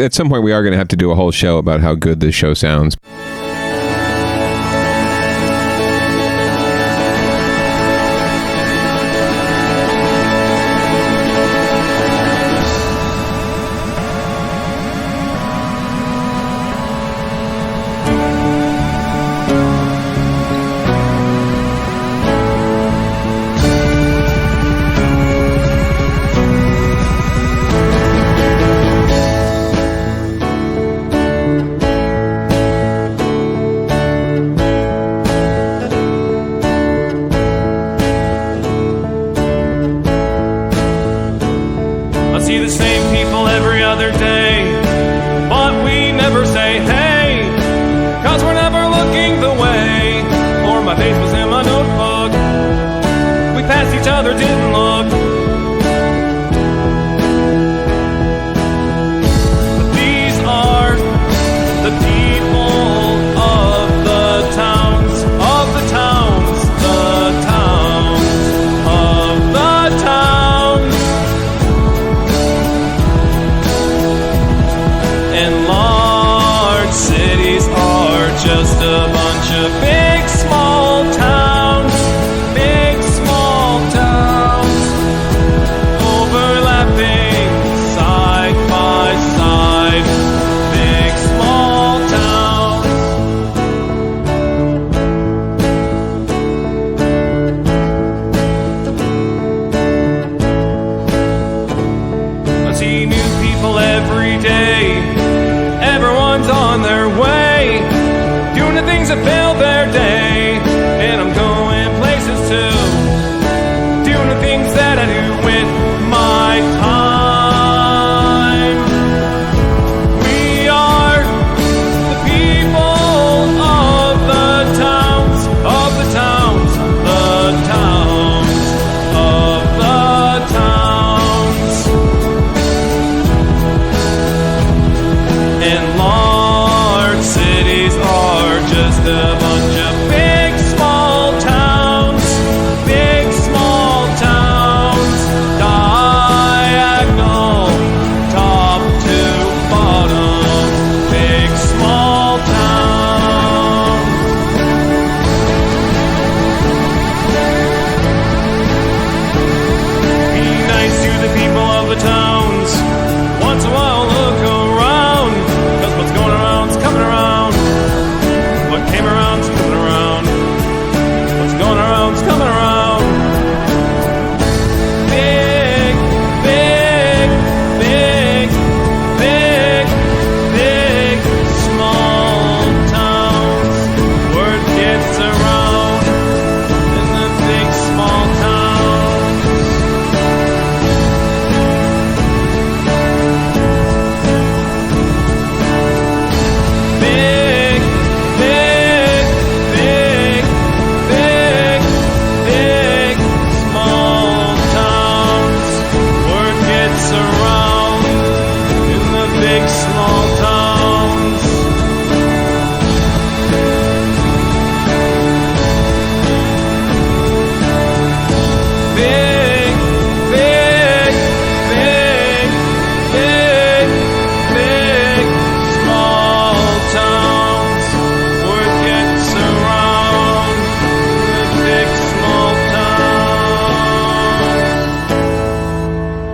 at some point we are going to have to do a whole show about how good this show sounds.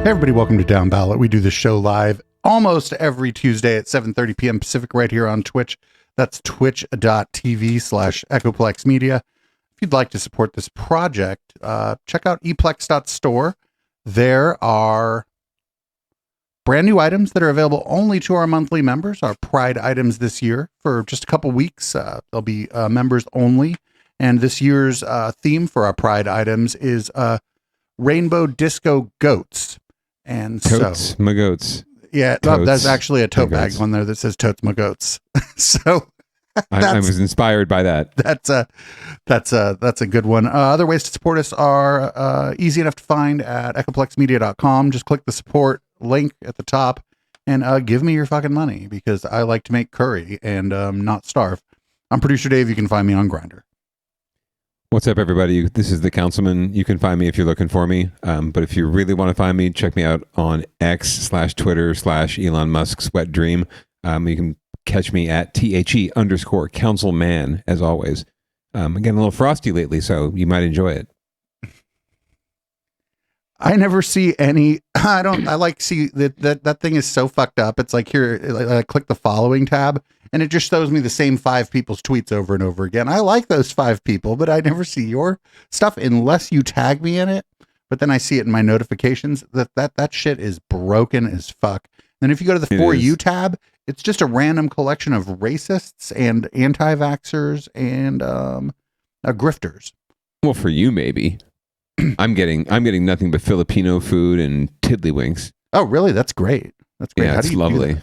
Hey everybody, welcome to Downballot. We do this show live almost every Tuesday at 7:30 p.m. Pacific right here on Twitch. That's twitch.tv/Echoplex Media. If you'd like to support this project, check out eplex.store. There are brand new items that are available only to our monthly members, our Pride items this year for just a couple weeks. They'll be members only. And this year's theme for our Pride items is Rainbow Disco Goats. And Totes my goats. Yeah, Totes that's actually a tote my bag goats. on there that says Totes my goats. So I was inspired by that. that's a good one. Other ways to support us are easy enough to find at echoplexmedia.com. Just click the support link at the top and give me your fucking money because I like to make curry and not starve. I'm producer Dave. You can find me on Grindr. What's up, everybody? This is the Councilman. You can find me if you're looking for me. But if you really want to find me, check me out on X/Twitter/Elon Musk's wet dream. You can catch me at THE_councilman, as always. I'm getting a little frosty lately, so you might enjoy it. I never see any. I see that thing is so fucked up. It's like here, I click the following tab and it just shows me the same 5 people's tweets over and over again. I like those 5 people, but I never see your stuff unless you tag me in it. But then I see it in my notifications that shit is broken as fuck. And if you go to the For You tab, it's just a random collection of racists and anti-vaxxers and grifters. Well, for you, maybe. I'm getting nothing but Filipino food and tiddlywinks. Oh, really? That's great. That's great. Yeah, it's lovely.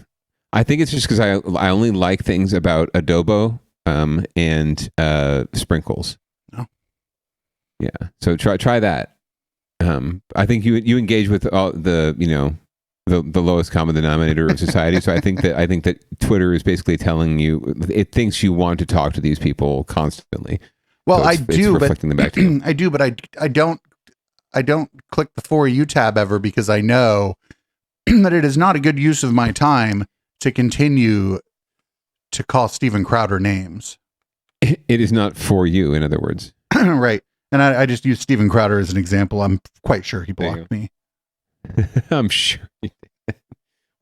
I think it's just because I only like things about adobo and sprinkles. Oh. Yeah. So try that. I think you engage with all the the lowest common denominator of society. So I think that Twitter is basically telling you it thinks you want to talk to these people constantly. Well, so I do, but them back to you. I do, but I don't click the For You tab ever because I know that it is not a good use of my time to continue to call Steven Crowder names. It is not for you, in other words. Right. And I just use Steven Crowder as an example. I'm quite sure he blocked me. I'm sure.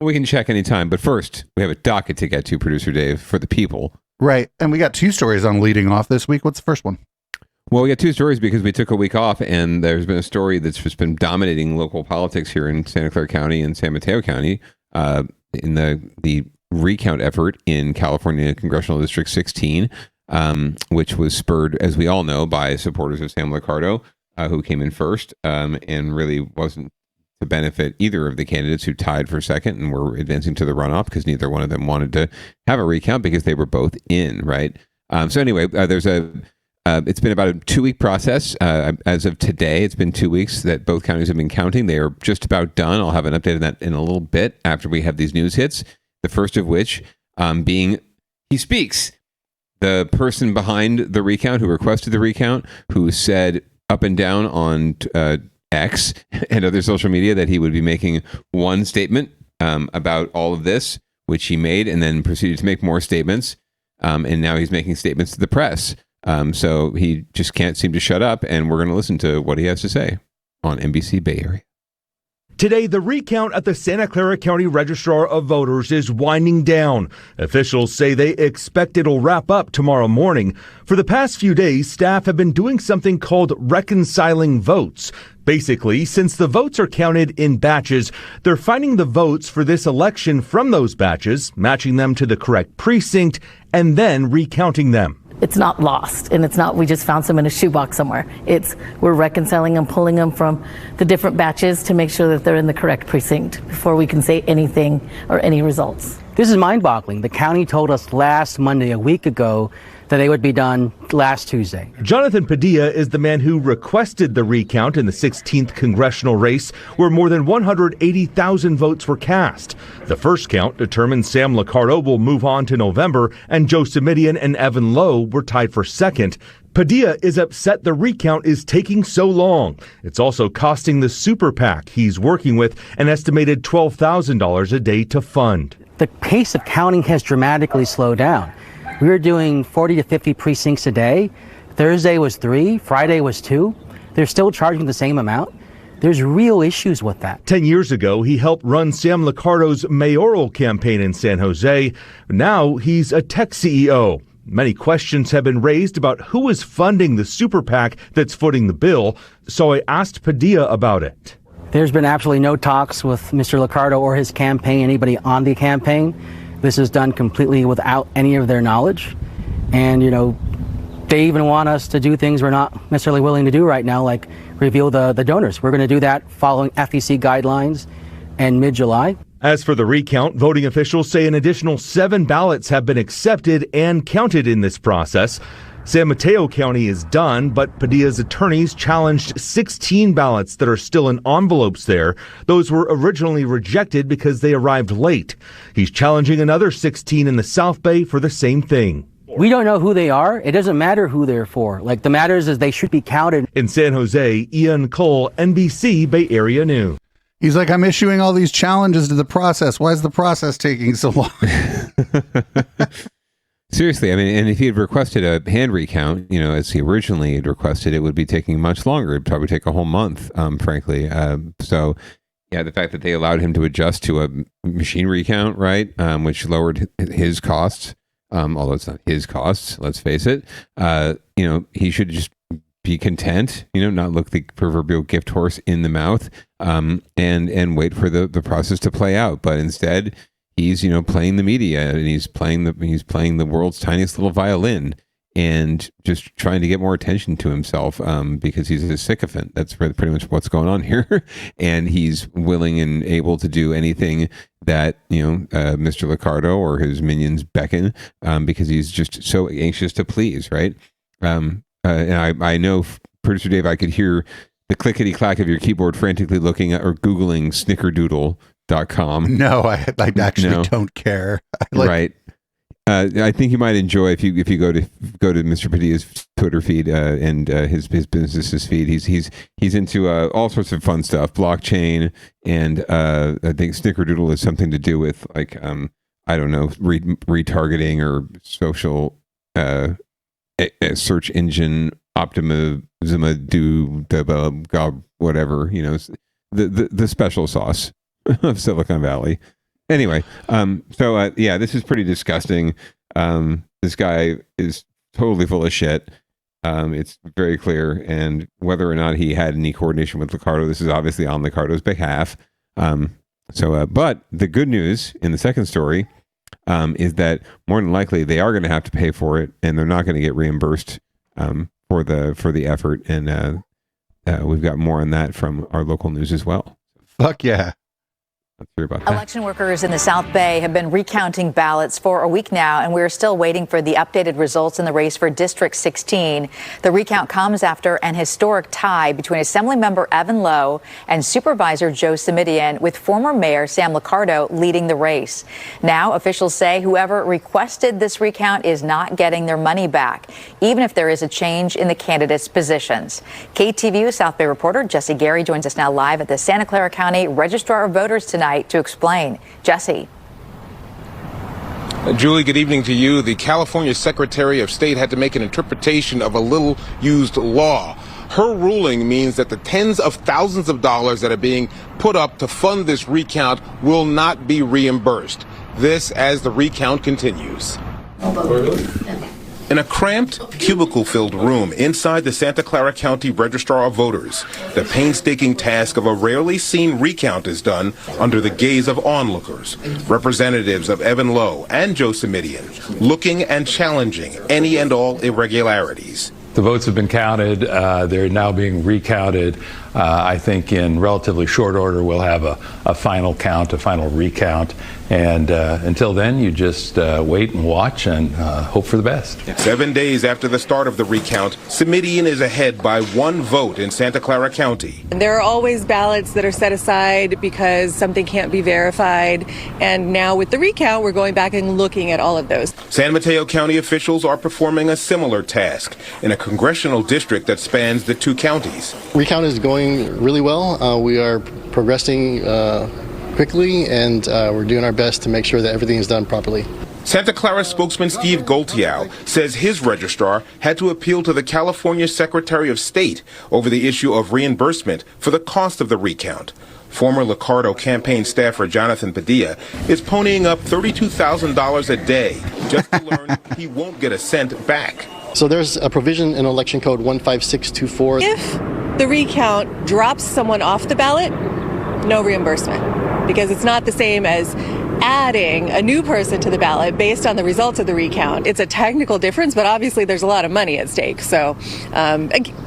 We can check anytime. But first, we have a docket to get to, Producer Dave, for the people. Right. And we got 2 stories on leading off this week. What's the first one? Well, we got 2 stories because we took a week off, and there's been a story that's just been dominating local politics here in Santa Clara County and San Mateo County in the recount effort in California Congressional District 16, which was spurred, as we all know, by supporters of Sam Liccardo, who came in first and really wasn't to benefit either of the candidates who tied for second and were advancing to the runoff because neither one of them wanted to have a recount because they were both in, right? So anyway, it's been about a 2-week process. As of today, it's been 2 weeks that both counties have been counting. They are just about done. I'll have an update on that in a little bit after we have these news hits. The first of which being He Speaks, the person behind the recount who requested the recount, who said up and down on X and other social media that he would be making one statement about all of this, which he made, and then proceeded to make more statements. And now he's making statements to the press. So he just can't seem to shut up, and we're going to listen to what he has to say on NBC Bay Area. Today, the recount at the Santa Clara County Registrar of Voters is winding down. Officials say they expect it'll wrap up tomorrow morning. For the past few days, staff have been doing something called reconciling votes. Basically, since the votes are counted in batches, they're finding the votes for this election from those batches, matching them to the correct precinct, and then recounting them. It's not lost, and it's not we just found some in a shoebox somewhere. We're reconciling them, pulling them from the different batches to make sure that they're in the correct precinct before we can say anything or any results. This is mind-boggling. The county told us last Monday, a week ago, that they would be done last Tuesday. Jonathan Padilla is the man who requested the recount in the 16th congressional race, where more than 180,000 votes were cast. The first count determined Sam Liccardo will move on to November, and Joe Simidian and Evan Lowe were tied for second. Padilla is upset the recount is taking so long. It's also costing the super PAC he's working with an estimated $12,000 a day to fund. The pace of counting has dramatically slowed down. We were doing 40 to 50 precincts a day. Thursday was 3, Friday was 2. They're still charging the same amount. There's real issues with that. 10 years ago, he helped run Sam Liccardo's mayoral campaign in San Jose. Now he's a tech CEO. Many questions have been raised about who is funding the super PAC that's footing the bill, so I asked Padilla about it. There's been absolutely no talks with Mr. Liccardo or his campaign, anybody on the campaign. This is done completely without any of their knowledge. And, they even want us to do things we're not necessarily willing to do right now, like reveal the donors. We're going to do that following FEC guidelines in mid-July. As for the recount, voting officials say an additional 7 ballots have been accepted and counted in this process. San Mateo County is done, but Padilla's attorneys challenged 16 ballots that are still in envelopes there. Those were originally rejected because they arrived late. He's challenging another 16 in the South Bay for the same thing. We don't know who they are. It doesn't matter who they're for. Like, the matter is they should be counted. In San Jose, Ian Cole, NBC Bay Area News. He's like, I'm issuing all these challenges to the process. Why is the process taking so long? Seriously, I mean, and if he had requested a hand recount, as he originally had requested, it would be taking much longer. It'd probably take a whole month, frankly. So, yeah, the fact that they allowed him to adjust to a machine recount, right, which lowered his costs, although it's not his costs, let's face it, he should just be content, not look the proverbial gift horse in the mouth, and wait for the process to play out. But instead, he's playing the media, and he's playing the world's tiniest little violin, and just trying to get more attention to himself, because he's a sycophant. That's pretty much what's going on here. And he's willing and able to do anything that Mr. Liccardo or his minions beckon, because he's just so anxious to please, right? And I know, Producer Dave, I could hear the clickety clack of your keyboard frantically looking at or Googling snickerdoodle.com. No, I actually don't care. Right. I think you might enjoy if you go to Mr. Padilla's Twitter feed and his business's feed. He's into all sorts of fun stuff, blockchain, and I think Snickerdoodle is something to do with I don't know, retargeting or social search engine optimism, whatever, the special sauce of Silicon Valley. Anyway, this is pretty disgusting. This guy is totally full of shit. It's very clear. And whether or not he had any coordination with Liccardo, this is obviously on Liccardo's behalf. But the good news in the second story is that more than likely they are going to have to pay for it, and they're not going to get reimbursed for the effort. And we've got more on that from our local news as well. Fuck yeah. Let's hear about that. Election workers in the South Bay have been recounting ballots for a week now, and we're still waiting for the updated results in the race for District 16. The recount comes after an historic tie between Assemblymember Evan Lowe and Supervisor Joe Simidian, with former Mayor Sam Liccardo leading the race. Now, officials say whoever requested this recount is not getting their money back, even if there is a change in the candidates' positions. KTVU South Bay reporter Jesse Gary joins us now live at the Santa Clara County Registrar of Voters tonight to explain. Jesse. Julie, good evening to you. The California Secretary of State had to make an interpretation of a little used law. Her ruling means that the tens of thousands of dollars that are being put up to fund this recount will not be reimbursed. This as the recount continues. In a cramped, cubicle-filled room inside the Santa Clara County Registrar of Voters, the painstaking task of a rarely seen recount is done under the gaze of onlookers, representatives of Evan Lowe and Joe Simidian, looking and challenging any and all irregularities. The votes have been counted. They're now being recounted. I think in relatively short order we'll have a final count, a final recount. And until then, you just wait and watch and hope for the best. 7 days after the start of the recount, Simidian is ahead by 1 vote in Santa Clara County. There are always ballots that are set aside because something can't be verified. And now with the recount, we're going back and looking at all of those. San Mateo County officials are performing a similar task in a congressional district that spans the 2 counties. Recount is going really well. We are progressing quickly, and we're doing our best to make sure that everything is done properly. Santa Clara spokesman Steve Goltiao says his registrar had to appeal to the California Secretary of State over the issue of reimbursement for the cost of the recount. Former Liccardo campaign staffer Jonathan Padilla is ponying up $32,000 a day just to learn he won't get a cent back. So there's a provision in Election Code 15624. If the recount drops someone off the ballot, no reimbursement, because it's not the same as adding a new person to the ballot based on the results of the recount. It's a technical difference, but obviously there's a lot of money at stake. So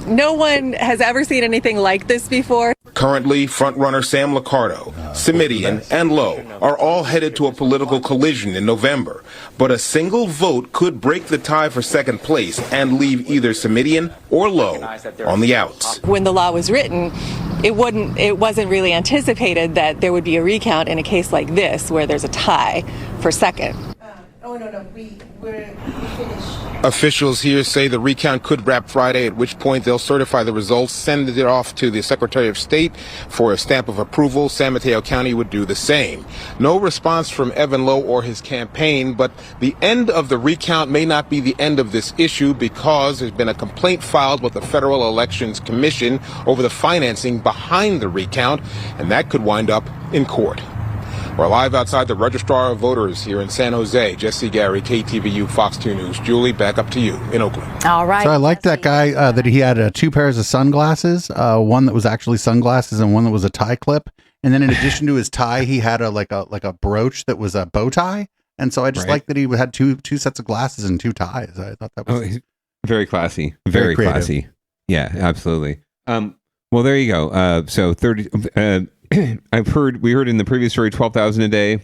no one has ever seen anything like this before. Currently, frontrunner Sam Liccardo, Simidian, and Lowe are all headed to a political collision in November. But a single vote could break the tie for second place and leave either Simidian or Lowe on the outs. When the law was written, it wasn't really anticipated that there would be a recount in a case like this where there's a tie for second. No. We're finished. Officials here say the recount could wrap Friday, at which point they'll certify the results, send it off to the Secretary of State for a stamp of approval. San Mateo County would do the same. No response from Evan Lowe or his campaign, but the end of the recount may not be the end of this issue because there's been a complaint filed with the Federal Elections Commission over the financing behind the recount, and that could wind up in court. We're live outside the Registrar of Voters here in San Jose. Jesse Gary, KTVU, Fox 2 News. Julie, back up to you in Oakland. All right. So I like that guy that he had two pairs of sunglasses, one that was actually sunglasses and one that was a tie clip. And then in addition to his tie, he had a brooch that was a bow tie. And so I just like that he had two sets of glasses and two ties. I thought that was very classy. Very classy. Yeah, absolutely. Well, there you go. So 30. We heard in the previous story 12,000 a day.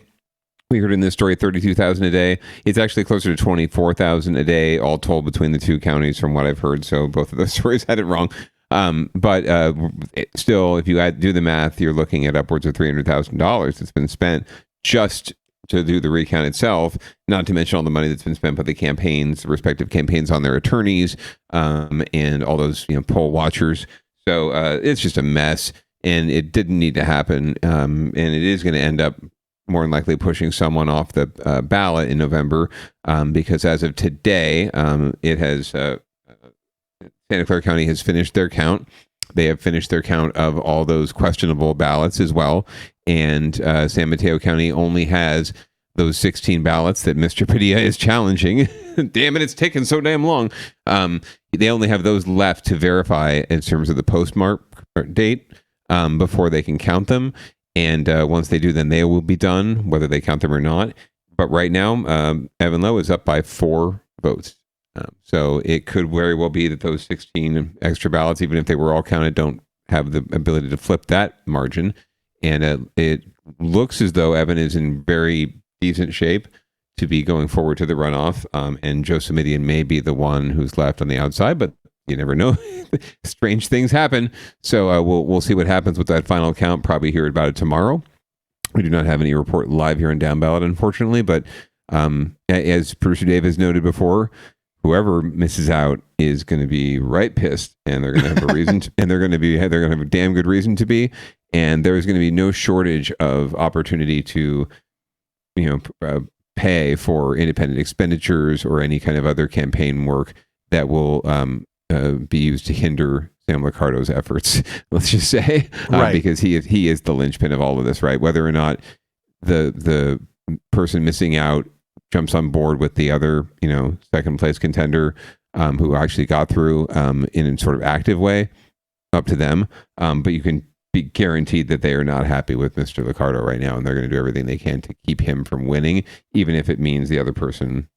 We heard in this story 32,000 a day. It's actually closer to 24,000 a day, all told between the two counties, from what I've heard. So both of those stories had it wrong. But still, if you do the math, you're looking at upwards of $300,000 that's been spent just to do the recount itself. Not to mention all the money that's been spent by the campaigns, the respective campaigns, on their attorneys, and all those poll watchers. So it's just a mess. And it didn't need to happen, and it is going to end up more than likely pushing someone off the ballot in November, because as of today, it has Santa Clara County has finished their count. They have finished their count of all those questionable ballots as well, and San Mateo County only has those 16 ballots that Mr. Padilla is challenging. Damn it, it's taken so damn long. They only have those left to verify in terms of the postmark date. Before they can count them. And once they do, then they will be done, whether they count them or not. But right now, Evan Lowe is up by 4 votes. So it could very well be that those 16 extra ballots, even if they were all counted, don't have the ability to flip that margin. And it looks as though Evan is in very decent shape to be going forward to the runoff. And Joe Simidian may be the one who's left on the outside, but you never know. Strange things happen. So we'll see what happens with that final count. Probably hear about it tomorrow. We do not have any report live here in Downballot, unfortunately. But as Producer Dave has noted before, whoever misses out is going to be right pissed, and they're going to have a reason. They're going to have a damn good reason to be. And there is going to be no shortage of opportunity to, pay for independent expenditures or any kind of other campaign work that will be used to hinder Sam Liccardo's efforts, let's just say, because he is the linchpin of all of this, right? Whether or not the person missing out jumps on board with the other, second place contender who actually got through in a sort of active way, up to them. But you can be guaranteed that they are not happy with Mr. Liccardo right now, and they're going to do everything they can to keep him from winning, even if it means the other person,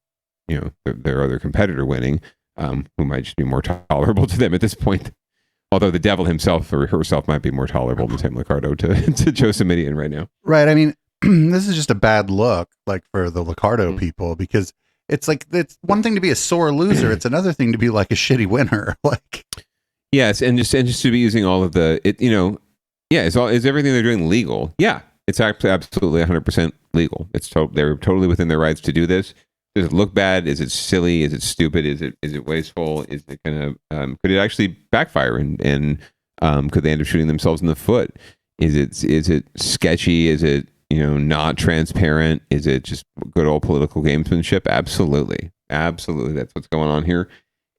their other competitor winning. Who might just be more tolerable to them at this point. Although the devil himself or herself might be more tolerable than Sam Liccardo to Joe Simidian right now. Right. I mean, this is just a bad look, for the Liccardo people, because it's one thing to be a sore loser. It's another thing to be like a shitty winner. Yes. And just to be using all of is everything they're doing legal? Yeah. It's absolutely 100% legal. They're totally within their rights to do this. Does it look bad? Is it silly? Is it stupid? Is it wasteful? Is it gonna could it actually backfire and could they end up shooting themselves in the foot? Is it sketchy? Is it not transparent? Is it just good old political gamesmanship? Absolutely, that's what's going on here,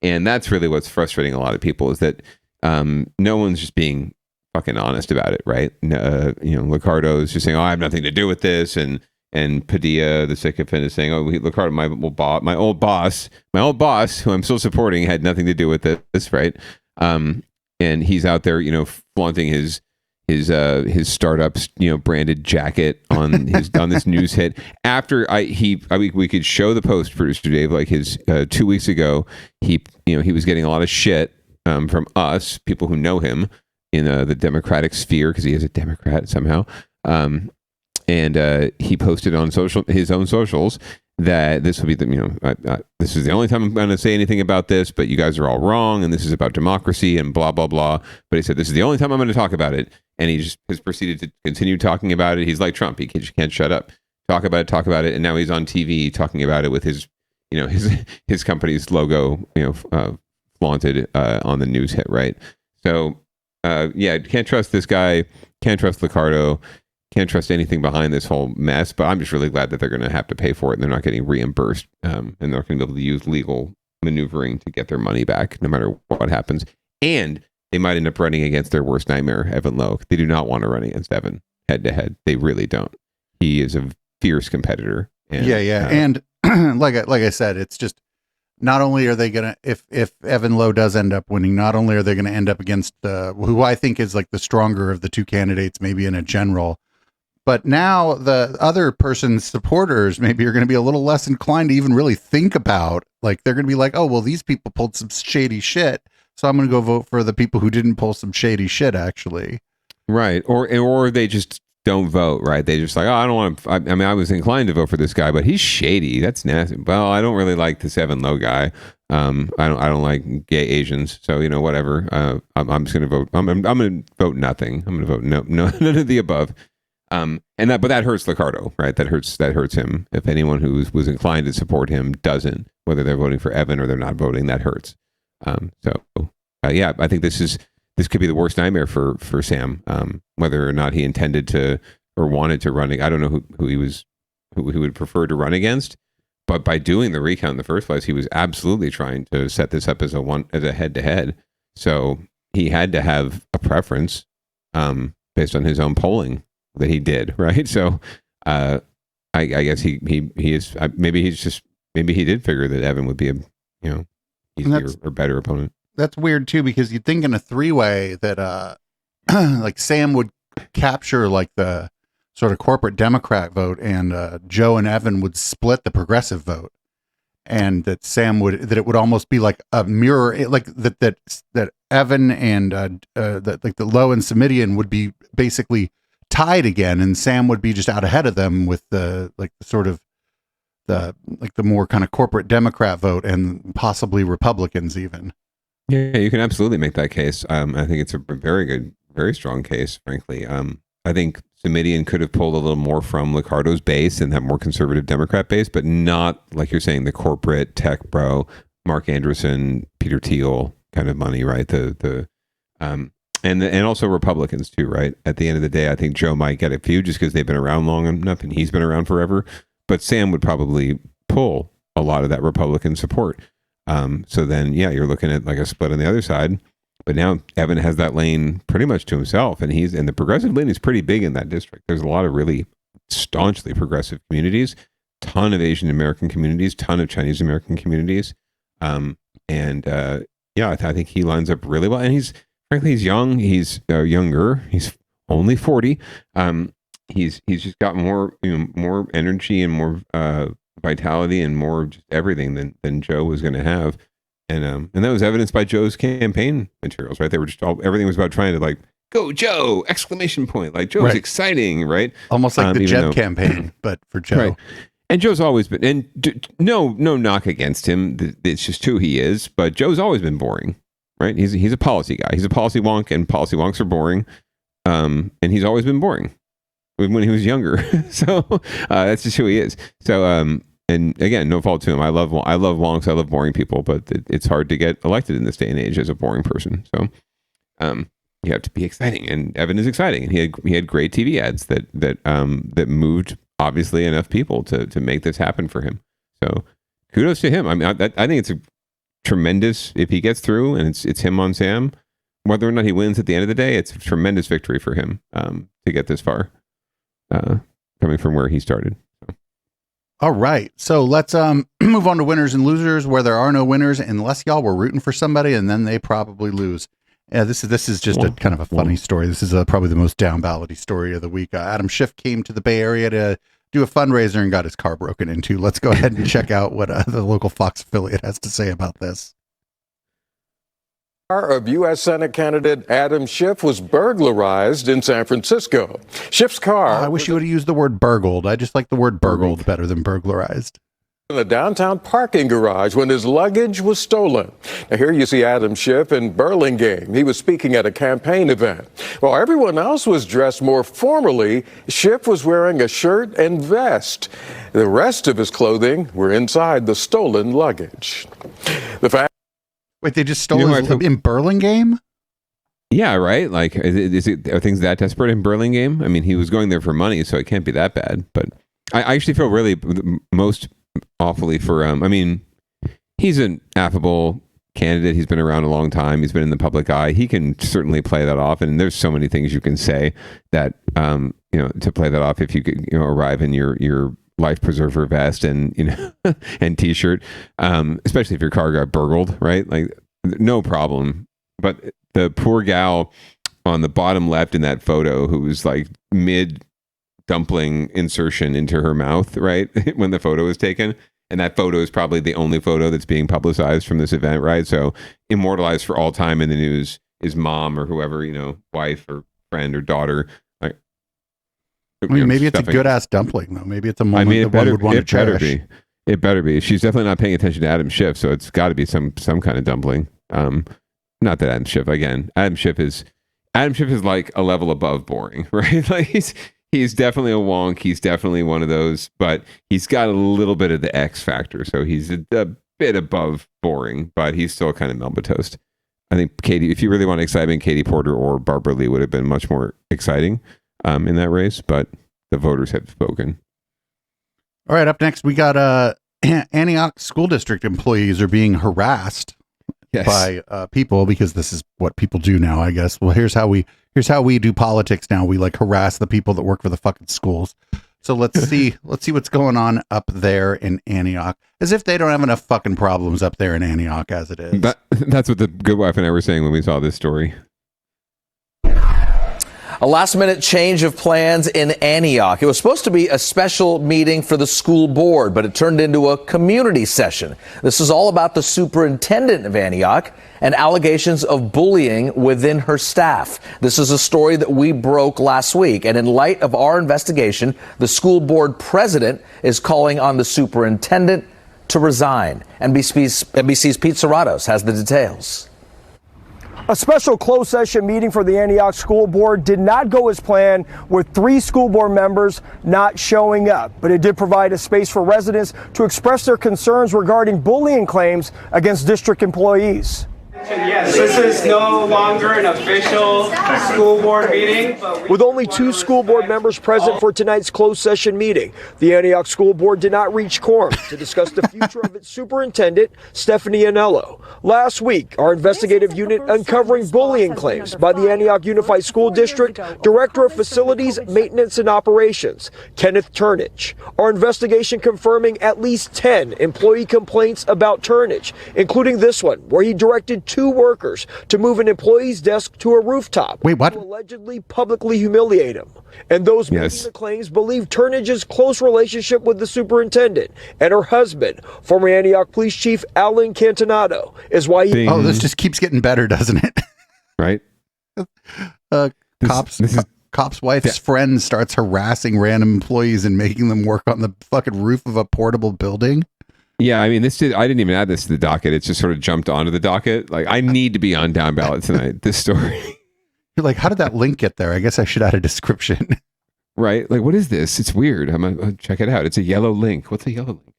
and that's really what's frustrating a lot of people is that no one's just being fucking honest about it, right? Liccardo is just saying, "Oh, I have nothing to do with this," and Padilla, the sycophant, is saying, "Oh, Liccardo, my old boss, who I'm still supporting, had nothing to do with this, right?" And he's out there, flaunting his startups, branded jacket on this news hit. After we could show the post, Producer Dave, like his 2 weeks ago, he was getting a lot of shit from us, people who know him in the Democratic sphere, because he is a Democrat somehow. And he posted on his own socials that this would be this is the only time I'm going to say anything about this, but you guys are all wrong, and this is about democracy and blah blah blah. But he said this is the only time I'm going to talk about it, and he just has proceeded to continue talking about it. He's like Trump; he just can't shut up. talk about it, and now he's on TV talking about it with his, his company's logo, flaunted on the news hit, right? So, can't trust this guy, can't trust Liccardo, can't trust anything behind this whole mess. But I'm just really glad that they're going to have to pay for it, and they're not getting reimbursed, and they're going to be able to use legal maneuvering to get their money back, no matter what happens. And they might end up running against their worst nightmare, Evan Lowe. They do not want to run against Evan head to head. They really don't. He is a fierce competitor. And, and like I said, it's just, not only are they gonna, if Evan Lowe does end up winning, not only are they going to end up against who I think is like the stronger of the two candidates, maybe in a general, but now the other person's supporters maybe are going to be a little less inclined to even really think about, like, they're going to be like, oh, well, these people pulled some shady shit, so I'm going to go vote for the people who didn't pull some shady shit, actually. Right. Or they just don't vote, right? They just like, oh, I don't want to, I was inclined to vote for this guy, but he's shady. That's nasty. Well, I don't really like this Evan Lowe guy. I don't like gay Asians. So, whatever. I'm just going to vote. I'm going to vote nothing. I'm going to vote no, none of the above. But that hurts Liccardo, right? That hurts him. If anyone who was inclined to support him doesn't, whether they're voting for Evan or they're not voting, that hurts. I think this could be the worst nightmare for Sam. Whether or not he intended to or wanted to run, I don't know who he would prefer to run against. But by doing the recount in the first place, he was absolutely trying to set this up as a head to head. So he had to have a preference based on his own polling that he did, right? So I guess he is, maybe he did figure that Evan would be a easier or better opponent. That's weird too, because you'd think in a three-way that like Sam would capture like the sort of corporate Democrat vote, and Joe and Evan would split the progressive vote, and that it would almost be like a mirror, like that Evan and that like the Lowe and Simidian would be basically tied again, and Sam would be just out ahead of them with the more kind of corporate Democrat vote and possibly Republicans even. Yeah, you can absolutely make that case. I think it's a very good, very strong case, frankly. I think Simidian could have pulled a little more from Liccardo's base and that more conservative Democrat base, but not, like you're saying, the corporate tech bro, Mark Anderson, Peter Thiel kind of money, right? And also Republicans too, right? At the end of the day, I think Joe might get a few just because they've been around long enough and he's been around forever. But Sam would probably pull a lot of that Republican support. So then, you're looking at like a split on the other side. But now Evan has that lane pretty much to himself, and the progressive lane is pretty big in that district. There's a lot of really staunchly progressive communities, ton of Asian American communities, ton of Chinese American communities. I think he lines up really well. And he's young. He's younger. He's only 40. He's just got more energy and more vitality and more just everything than Joe was going to have. And that was evidenced by Joe's campaign materials, right? They were just everything was about trying to like, go Joe, exclamation point. Like Joe's exciting, right? Almost like the Jeb campaign, but for Joe. Right. And Joe's always been, and no knock against him. It's just who he is, but Joe's always been boring, right? He's a policy guy. He's a policy wonk, and policy wonks are boring. And he's always been boring when he was younger. So that's just who he is. So, and again, no fault to him. I love wonks. I love boring people, but it's hard to get elected in this day and age as a boring person. So, you have to be exciting, and Evan is exciting, and he had great TV ads that moved obviously enough people to make this happen for him. So, kudos to him. I mean, I think it's a tremendous if he gets through, and it's him on Sam. Whether or not he wins at the end of the day, it's a tremendous victory for him to get this far, coming from where he started. All right. So let's move on to winners and losers, where there are no winners unless y'all were rooting for somebody and then they probably lose. Yeah, this is just a kind of a funny story. This is probably the most down-ballot-y story of the week. Adam Schiff came to the Bay Area to do a fundraiser and got his car broken into. Let's go ahead and check out what the local Fox affiliate has to say about this. Car of U.S. Senate candidate Adam Schiff was burglarized in San Francisco. Schiff's car... I wish you would have used the word burgled. I just like the word burgled better than burglarized. in a downtown parking garage when his luggage was stolen. Now here you see Adam Schiff in Burlingame. He was speaking at a campaign event. While everyone else was dressed more formally, Schiff was wearing a shirt and vest. The rest of his clothing were inside the stolen luggage. Wait, they just stole his in Burlingame? Yeah, right. Like, are things that desperate in Burlingame? I mean, he was going there for money, so it can't be that bad. But I actually feel really most awfully for I mean, he's an affable candidate. He's been around a long time. He's been in the public eye. He can certainly play that off. And there's so many things you can say that to play that off if you could arrive in your life preserver vest and and t-shirt, especially if your car got burgled, right? Like, no problem. But the poor gal on the bottom left in that photo who was like mid dumpling insertion into her mouth, right? When the photo was taken. And that photo is probably the only photo that's being publicized from this event, right? So immortalized for all time in the news is mom or whoever, wife or friend or daughter. Like, I mean, maybe it's a good ass dumpling though. Maybe it's a moment that one would want to cherish. It better be. She's definitely not paying attention to Adam Schiff, so it's got to be some kind of dumpling. Not that Adam Schiff is like a level above boring, right? Like he's definitely a wonk. He's definitely one of those, but he's got a little bit of the X factor. So he's a bit above boring, but he's still kind of Melba toast. I think Katie, if you really want excitement, Katie Porter or Barbara Lee would have been much more exciting in that race, but the voters have spoken. All right, up next, we got Antioch School District employees are being harassed by people because this is what people do now, I guess. Well, here's how we do politics now. We like harass the people that work for the fucking schools. So let's see what's going on up there in Antioch. As if they don't have enough fucking problems up there in Antioch as it is. That's what the good wife and I were saying when we saw this story. A last-minute change of plans in Antioch. It was supposed to be a special meeting for the school board, but it turned into a community session. This is all about the superintendent of Antioch and allegations of bullying within her staff. This is a story that we broke last week, and in light of our investigation, the school board president is calling on the superintendent to resign. NBC's Pete Serratos has the details. A special closed session meeting for the Antioch School Board did not go as planned, with 3 school board members not showing up. But it did provide a space for residents to express their concerns regarding bullying claims against district employees. Yes, this is no longer an official school board meeting. With only 2 school board members present for tonight's closed session meeting, the Antioch School Board did not reach quorum to discuss the future of its superintendent, Stephanie Anello. Last week, our investigative unit uncovering bullying claims by the Antioch Unified School District Director of Facilities, Maintenance and Operations, Kenneth Turnage. Our investigation confirming at least 10 employee complaints about Turnage, including this one, where he directed 2 workers to move an employee's desk to a rooftop. Wait, what? To allegedly publicly humiliate him. And those making the claims believe Turnage's close relationship with the superintendent and her husband, former Antioch Police Chief Alan Cantonato, is why he... Oh, this just keeps getting better, doesn't it? Right? Cop's wife's friend starts harassing random employees and making them work on the fucking roof of a portable building. Yeah, I mean, I didn't even add this to the docket. It just sort of jumped onto the docket. Like, I need to be on Downballot tonight, this story. You're like, how did that link get there? I guess I should add a description. Right? Like, what is this? It's weird. I'm going to check it out. It's a yellow link. What's a yellow link?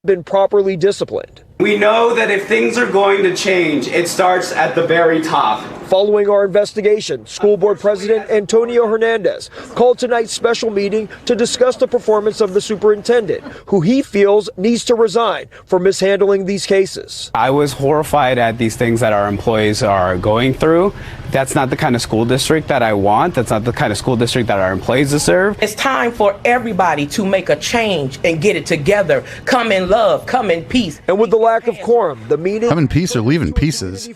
Been properly disciplined. We know that if things are going to change, it starts at the very top. Following our investigation, School Board President Antonio Hernandez called tonight's special meeting to discuss the performance of the superintendent, who he feels needs to resign for mishandling these cases. I was horrified at these things that our employees are going through. That's not the kind of school district that I want. That's not the kind of school district that our employees deserve. It's time for everybody to make a change and get it together. Come in love, come in peace. And with the lack of quorum, the meeting... Come in peace or leave in pieces.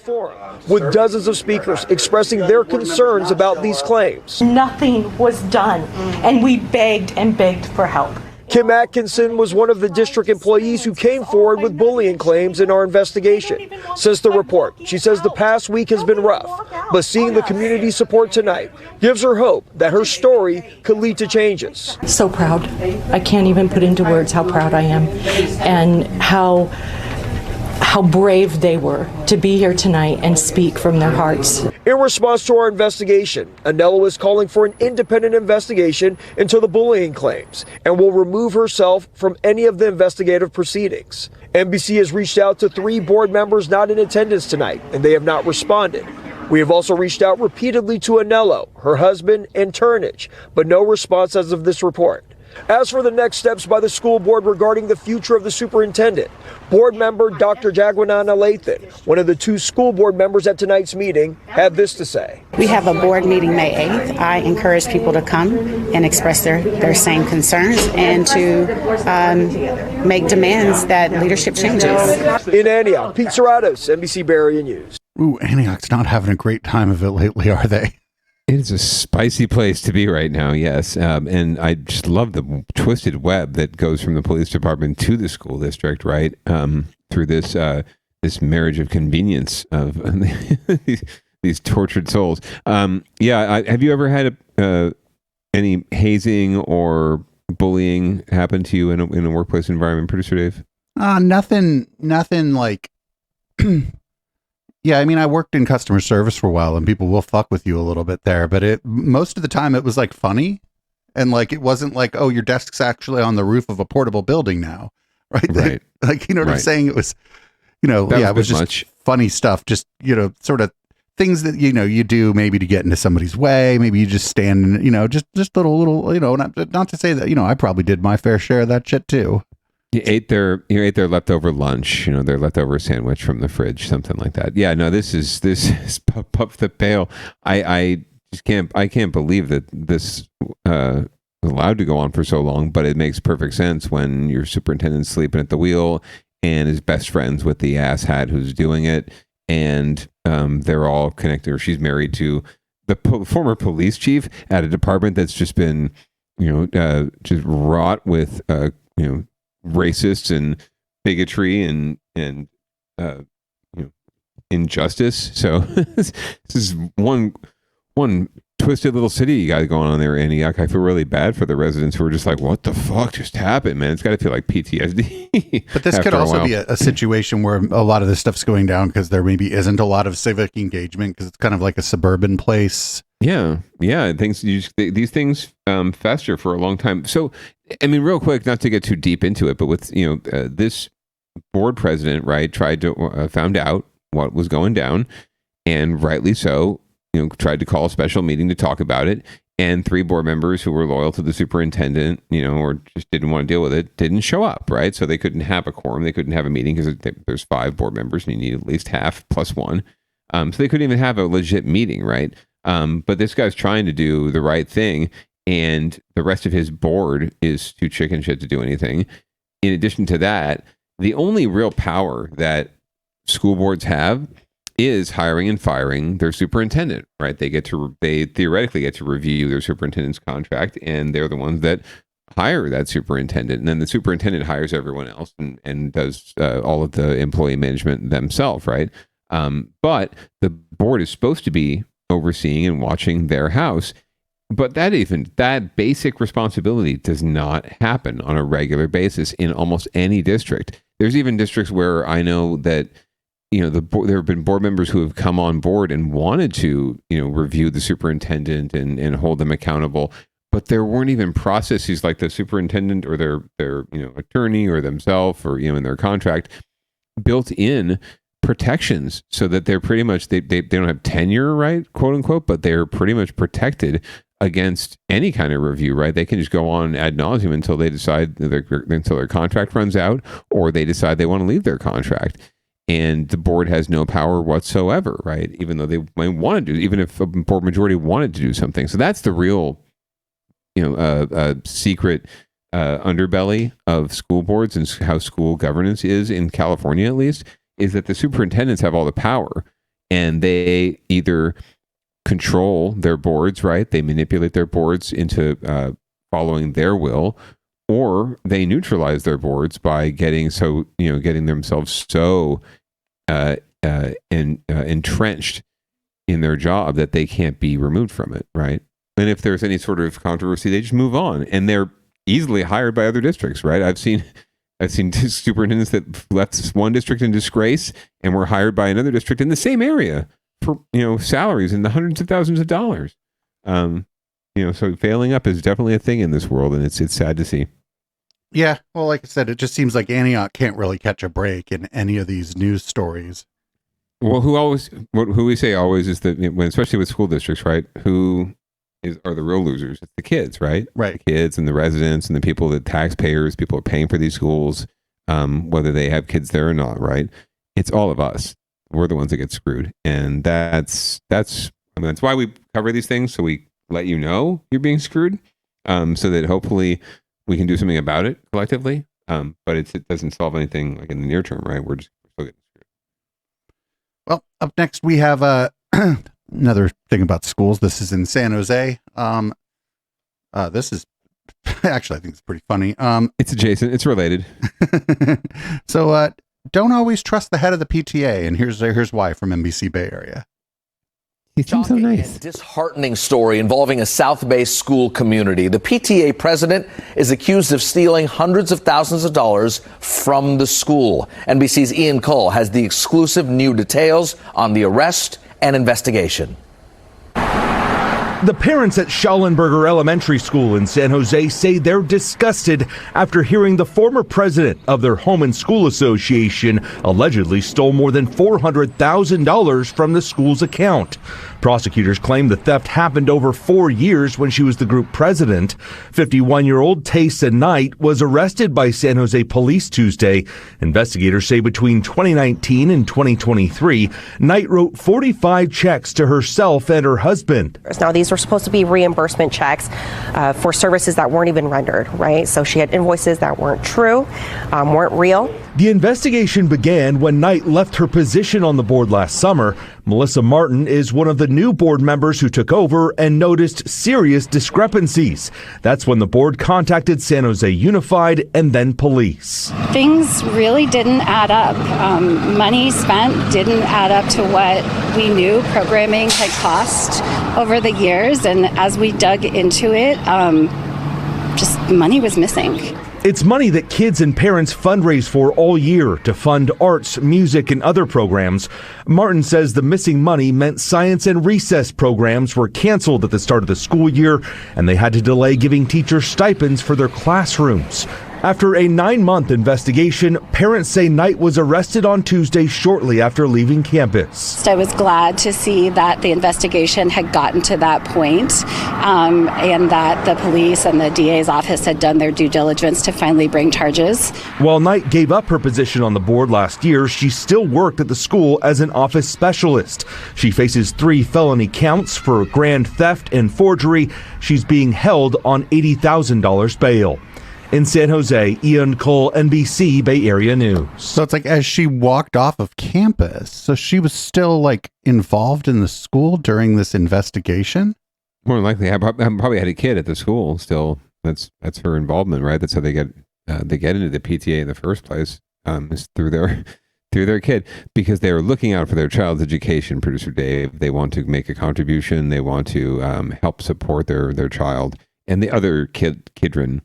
With dozens of speakers expressing their concerns about these claims. Nothing was done, and we begged and begged for help. Kim Atkinson was one of the district employees who came forward with bullying claims in our investigation. Says the report. She says the past week has been rough, but seeing the community support tonight gives her hope that her story could lead to changes. So proud. I can't even put into words how proud I am and how brave they were to be here tonight and speak from their hearts. In response to our investigation, Anello is calling for an independent investigation into the bullying claims and will remove herself from any of the investigative proceedings. NBC has reached out to 3 board members not in attendance tonight, and they have not responded. We have also reached out repeatedly to Anello, her husband, and Turnage, but no response as of this report. As for the next steps by the school board regarding the future of the superintendent, board member Dr. Jagwanana Lathan, one of the 2 school board members at tonight's meeting, had this to say. We have a board meeting May 8th. I encourage people to come and express their same concerns and to make demands that leadership changes. In Antioch, Pete Serratos, NBC Bay Area News. Ooh, Antioch's not having a great time of it lately, are they? It is a spicy place to be right now, yes. And I just love the twisted web that goes from the police department to the school district, right? Through this this marriage of convenience of these tortured souls. Have you ever had any hazing or bullying happen to you in a workplace environment, Producer Dave? Nothing like... Yeah, I mean, I worked in customer service for a while, and people will fuck with you a little bit there, but most of the time it was like funny, and like it wasn't like, oh, your desk's actually on the roof of a portable building now, right? Right. Like, you know what I'm saying? It was, it was just funny stuff, just sort of things that you do maybe to get into somebody's way. Maybe you just stand, just little, not to say that I probably did my fair share of that shit too. You ate their leftover lunch, their leftover sandwich from the fridge, something like that. Yeah, no, this is puff the pail. I can't believe that this was allowed to go on for so long, but it makes perfect sense when your superintendent's sleeping at the wheel and is best friends with the asshat who's doing it, and they're all connected, or she's married to the former police chief at a department that's just been, just wrought with, racists and bigotry and injustice. So this is one twisted little city you got going on there, Antioch. I feel really bad for the residents who are just like, what the fuck just happened, man? It's got to feel like PTSD. But this could also be a situation where a lot of this stuff's going down because there maybe isn't a lot of civic engagement because it's kind of like a suburban place. Yeah. These things fester for a long time. So, I mean, real quick, not to get too deep into it, but with this board president, right, tried to found out what was going down, and rightly so, tried to call a special meeting to talk about it. And 3 board members who were loyal to the superintendent, or just didn't want to deal with it, didn't show up, right? So they couldn't have a quorum, they couldn't have a meeting because there's 5 board members and you need at least half plus 1. So they couldn't even have a legit meeting, right? But this guy's trying to do the right thing, and the rest of his board is too chicken shit to do anything. In addition to that, the only real power that school boards have is hiring and firing their superintendent, right? They theoretically get to review their superintendent's contract, and they're the ones that hire that superintendent. And then the superintendent hires everyone else and does all of the employee management themselves, right? But the board is supposed to be overseeing and watching their house. But that basic responsibility does not happen on a regular basis in almost any district. There's even districts where I know that, there have been board members who have come on board and wanted to, review the superintendent and hold them accountable. But there weren't even processes like the superintendent or their attorney or themselves or, in their contract built in protections so that they're pretty much, they don't have tenure, right, quote unquote, but they're pretty much protected against any kind of review, right? They can just go on ad nauseum until they decide until their contract runs out, or they decide they want to leave their contract. And the board has no power whatsoever, right? Even though they might want to do, even if a board majority wanted to do something. So that's the real, secret underbelly of school boards and how school governance is in California, at least, is that the superintendents have all the power, and they either control their boards, right? They manipulate their boards into following their will, or they neutralize their boards by getting themselves so entrenched in their job that they can't be removed from it, right? And if there's any sort of controversy, they just move on, and they're easily hired by other districts, right? I've seen superintendents that left one district in disgrace and were hired by another district in the same area for salaries in the hundreds of thousands of dollars. So failing up is definitely a thing in this world, and it's sad to see. Yeah, well, like I said, it just seems like Antioch can't really catch a break in any of these news stories. Well, who we say always is that, especially with school districts, right? Are the real losers? It's the kids, right? Right. The kids and the residents and the people, the taxpayers, people are paying for these schools, whether they have kids there or not, right? It's all of us. We're the ones that get screwed, and that's why we cover these things, so we let you know you're being screwed, so that hopefully we can do something about it collectively. But it doesn't solve anything like in the near term, right? We're still getting screwed. Well, up next we have another thing about schools. This is in San Jose. This is actually, I think it's pretty funny. It's adjacent. It's related. So don't always trust the head of the PTA, and here's why from NBC Bay Area. He seems so nice. Disheartening story involving a South Bay school community. The PTA president is accused of stealing hundreds of thousands of dollars from the school. NBC's Ian Cole has the exclusive new details on the arrest and investigation. The parents at Schallenberger Elementary School in San Jose say they're disgusted after hearing the former president of their home and school association allegedly stole more than $400,000 from the school's account. Prosecutors claim the theft happened over 4 years when she was the group president. 51-year-old Taysa Knight was arrested by San Jose police Tuesday. Investigators say between 2019 and 2023, Knight wrote 45 checks to herself and her husband. Now, these were supposed to be reimbursement checks for services that weren't even rendered, right? So she had invoices that weren't true, weren't real. The investigation began when Knight left her position on the board last summer. Melissa Martin is one of the new board members who took over and noticed serious discrepancies. That's when the board contacted San Jose Unified and then police. Things really didn't add up. Money spent didn't add up to what we knew programming had cost over the years. And as we dug into it, just money was missing. It's money that kids and parents fundraise for all year to fund arts, music, and other programs. Martin says the missing money meant science and recess programs were canceled at the start of the school year, and they had to delay giving teachers stipends for their classrooms. After a 9-month investigation, parents say Knight was arrested on Tuesday shortly after leaving campus. I was glad to see that the investigation had gotten to that point, and that the police and the DA's office had done their due diligence to finally bring charges. While Knight gave up her position on the board last year, she still worked at the school as an office specialist. She faces 3 felony counts for grand theft and forgery. She's being held on $80,000 bail. In San Jose, Ian Cole, NBC Bay Area News. So it's like as she walked off of campus, so she was still like involved in the school during this investigation? More than likely, I probably had a kid at the school still. That's her involvement, right? That's how they get into the PTA in the first place, is through their kid, because they are looking out for their child's education, producer Dave. They want to make a contribution. They want to help support their child and the other kidren.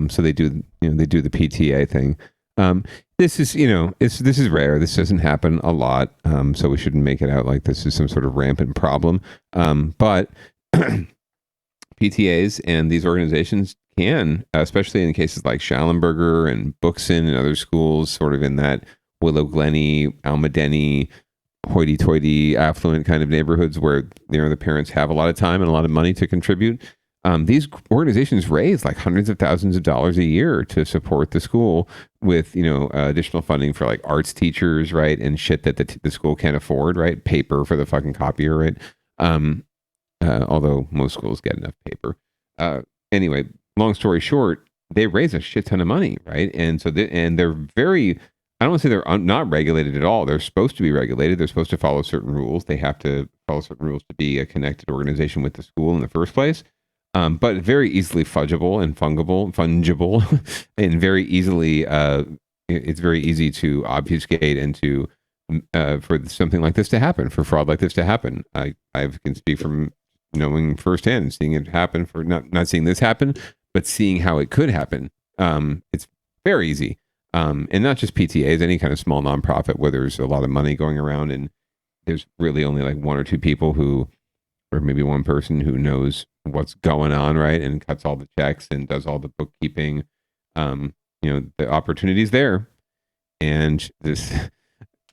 So they do the PTA thing. This is rare. This doesn't happen a lot. So we shouldn't make it out like this is some sort of rampant problem. But PTAs and these organizations can, especially in cases like Schallenberger and Buxton and other schools, sort of in that Willow Glenny, Almadeny, hoity-toity, affluent kind of neighborhoods where the parents have a lot of time and a lot of money to contribute. These organizations raise like hundreds of thousands of dollars a year to support the school with, additional funding for like arts teachers, right? And shit that the school can't afford, right? Paper for the fucking copier, right? Although most schools get enough paper. Anyway, long story short, they raise a shit ton of money, right? And so they're very, I don't want to say they're not regulated at all. They're supposed to be regulated. They're supposed to follow certain rules. They have to follow certain rules to be a connected organization with the school in the first place. but very easily fungible, and very easily, it's very easy to obfuscate and to for something like this to happen, for fraud like this to happen. I can speak from knowing firsthand, seeing it happen, for not seeing this happen, but seeing how it could happen. It's very easy. And not just PTAs, any kind of small nonprofit where there's a lot of money going around and there's really only like one or two people who, or maybe one person who knows what's going on, right? And cuts all the checks and does all the bookkeeping. The opportunity's there. And this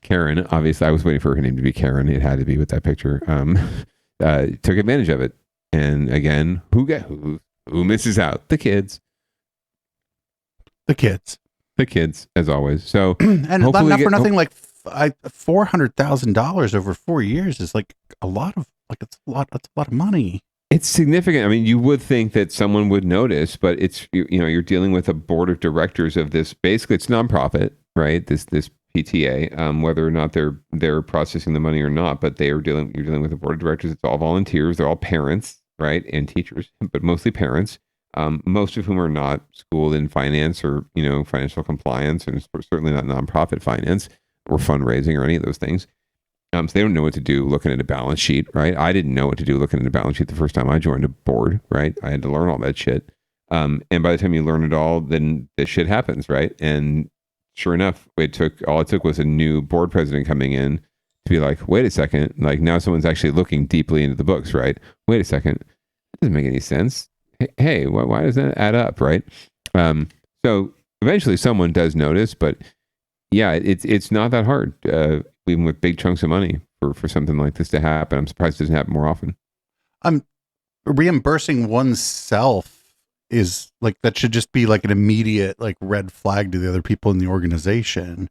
Karen, obviously I was waiting for her name to be Karen. It had to be with that picture. Took advantage of it. And again, who misses out? The kids. The kids, as always. So, and not for nothing, like $400,000 over 4 years is like a lot of that's a lot of money. It's significant. I mean, you would think that someone would notice, but it's you're dealing with a board of directors of this. Basically, it's nonprofit, right? This PTA, whether or not they're processing the money or not, but you're dealing with a board of directors. It's all volunteers. They're all parents, right, and teachers, but mostly parents. Most of whom are not schooled in finance or financial compliance, and certainly not nonprofit finance or fundraising or any of those things. So they don't know what to do looking at a balance sheet, right? I didn't know what to do looking at a balance sheet the first time I joined a board, right? I had to learn all that shit. And by the time you learn it all, then this shit happens, right? And sure enough, all it took was a new board president coming in to be like, wait a second, like now someone's actually looking deeply into the books, right? Wait a second, it doesn't make any sense. Hey, why does that add up, right? So eventually someone does notice, but yeah, it's not that hard, even with big chunks of money for something like this to happen. I'm surprised it doesn't happen more often. Reimbursing oneself is like, that should just be like an immediate like red flag to the other people in the organization.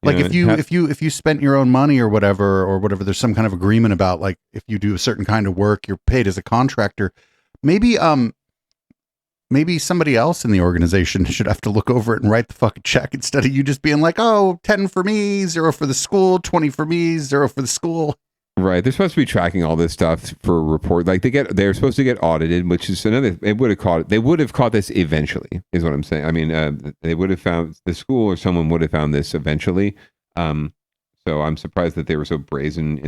Like if you spent your own money or whatever, there's some kind of agreement about like if you do a certain kind of work, you're paid as a contractor. Maybe somebody else in the organization should have to look over it and write the fucking check instead of you just being like, oh, 10 for me, 0 for the school, 20 for me, 0 for the school. Right. They're supposed to be tracking all this stuff for a report. Like they're supposed to get audited, which is another, they would have caught this eventually, is what I'm saying. I mean, they would have found, the school or someone would have found this eventually. So I'm surprised that they were so brazen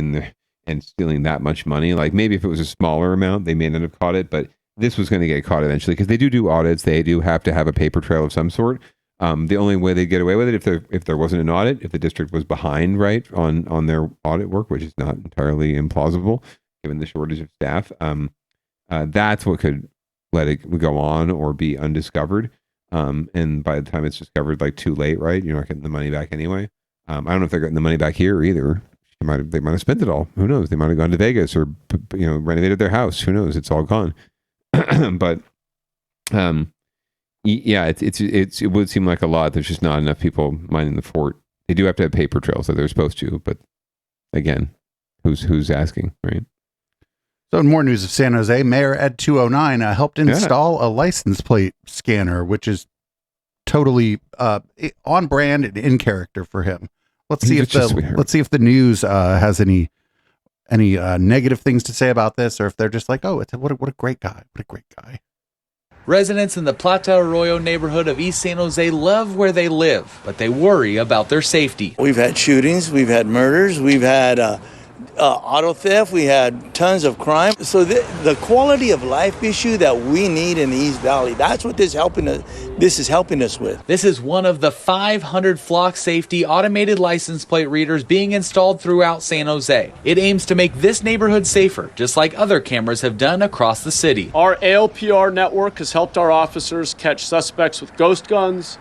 and stealing that much money. Like maybe if it was a smaller amount, they may not have caught it, but this was going to get caught eventually because they do audits. They do have to have a paper trail of some sort. The only way they'd get away with it if there wasn't an audit, if the district was behind, right, on their audit work, which is not entirely implausible given the shortage of staff. That's what could let it go on or be undiscovered. And by the time it's discovered, like too late, right? You're not getting the money back anyway. I don't know if they're getting the money back here either. They might have spent it all. Who knows? They might have gone to Vegas or renovated their house. Who knows? It's all gone. But yeah, it would seem like a lot. There's just not enough people minding the fort. They do have to have paper trails that they're supposed to, but again, who's asking, right? So in more news of San Jose, Mayor Ed 209 helped install a license plate scanner, which is totally on brand and in character for him. Let's see if the news has any negative things to say about this, or if they're just like, oh, what a great guy. What a great guy. Residents in the Plata Arroyo neighborhood of East San Jose love where they live, but they worry about their safety. We've had shootings, we've had murders, we've had auto theft, we had tons of crime. So the quality of life issue that we need in the East Valley, that's what this is helping us with. This is one of the 500 flock safety automated license plate readers being installed throughout San Jose. It aims to make this neighborhood safer, just like other cameras have done across the city. Our ALPR network has helped our officers catch suspects with ghost guns,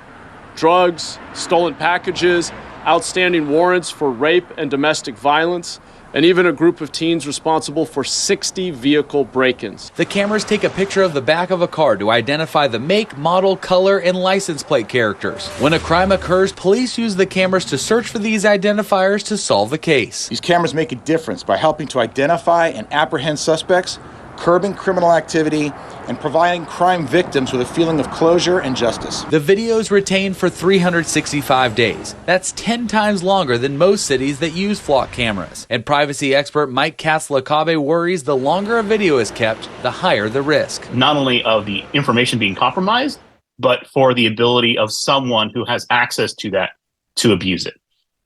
drugs, stolen packages, outstanding warrants for rape and domestic violence, and even a group of teens responsible for 60 vehicle break-ins. The cameras take a picture of the back of a car to identify the make, model, color, and license plate characters. When a crime occurs, police use the cameras to search for these identifiers to solve the case. These cameras make a difference by helping to identify and apprehend suspects curbing criminal activity, and providing crime victims with a feeling of closure and justice. The video's retained for 365 days. That's 10 times longer than most cities that use flock cameras. And privacy expert Mike Katz-Lacabe worries the longer a video is kept, the higher the risk. Not only of the information being compromised, but for the ability of someone who has access to that to abuse it.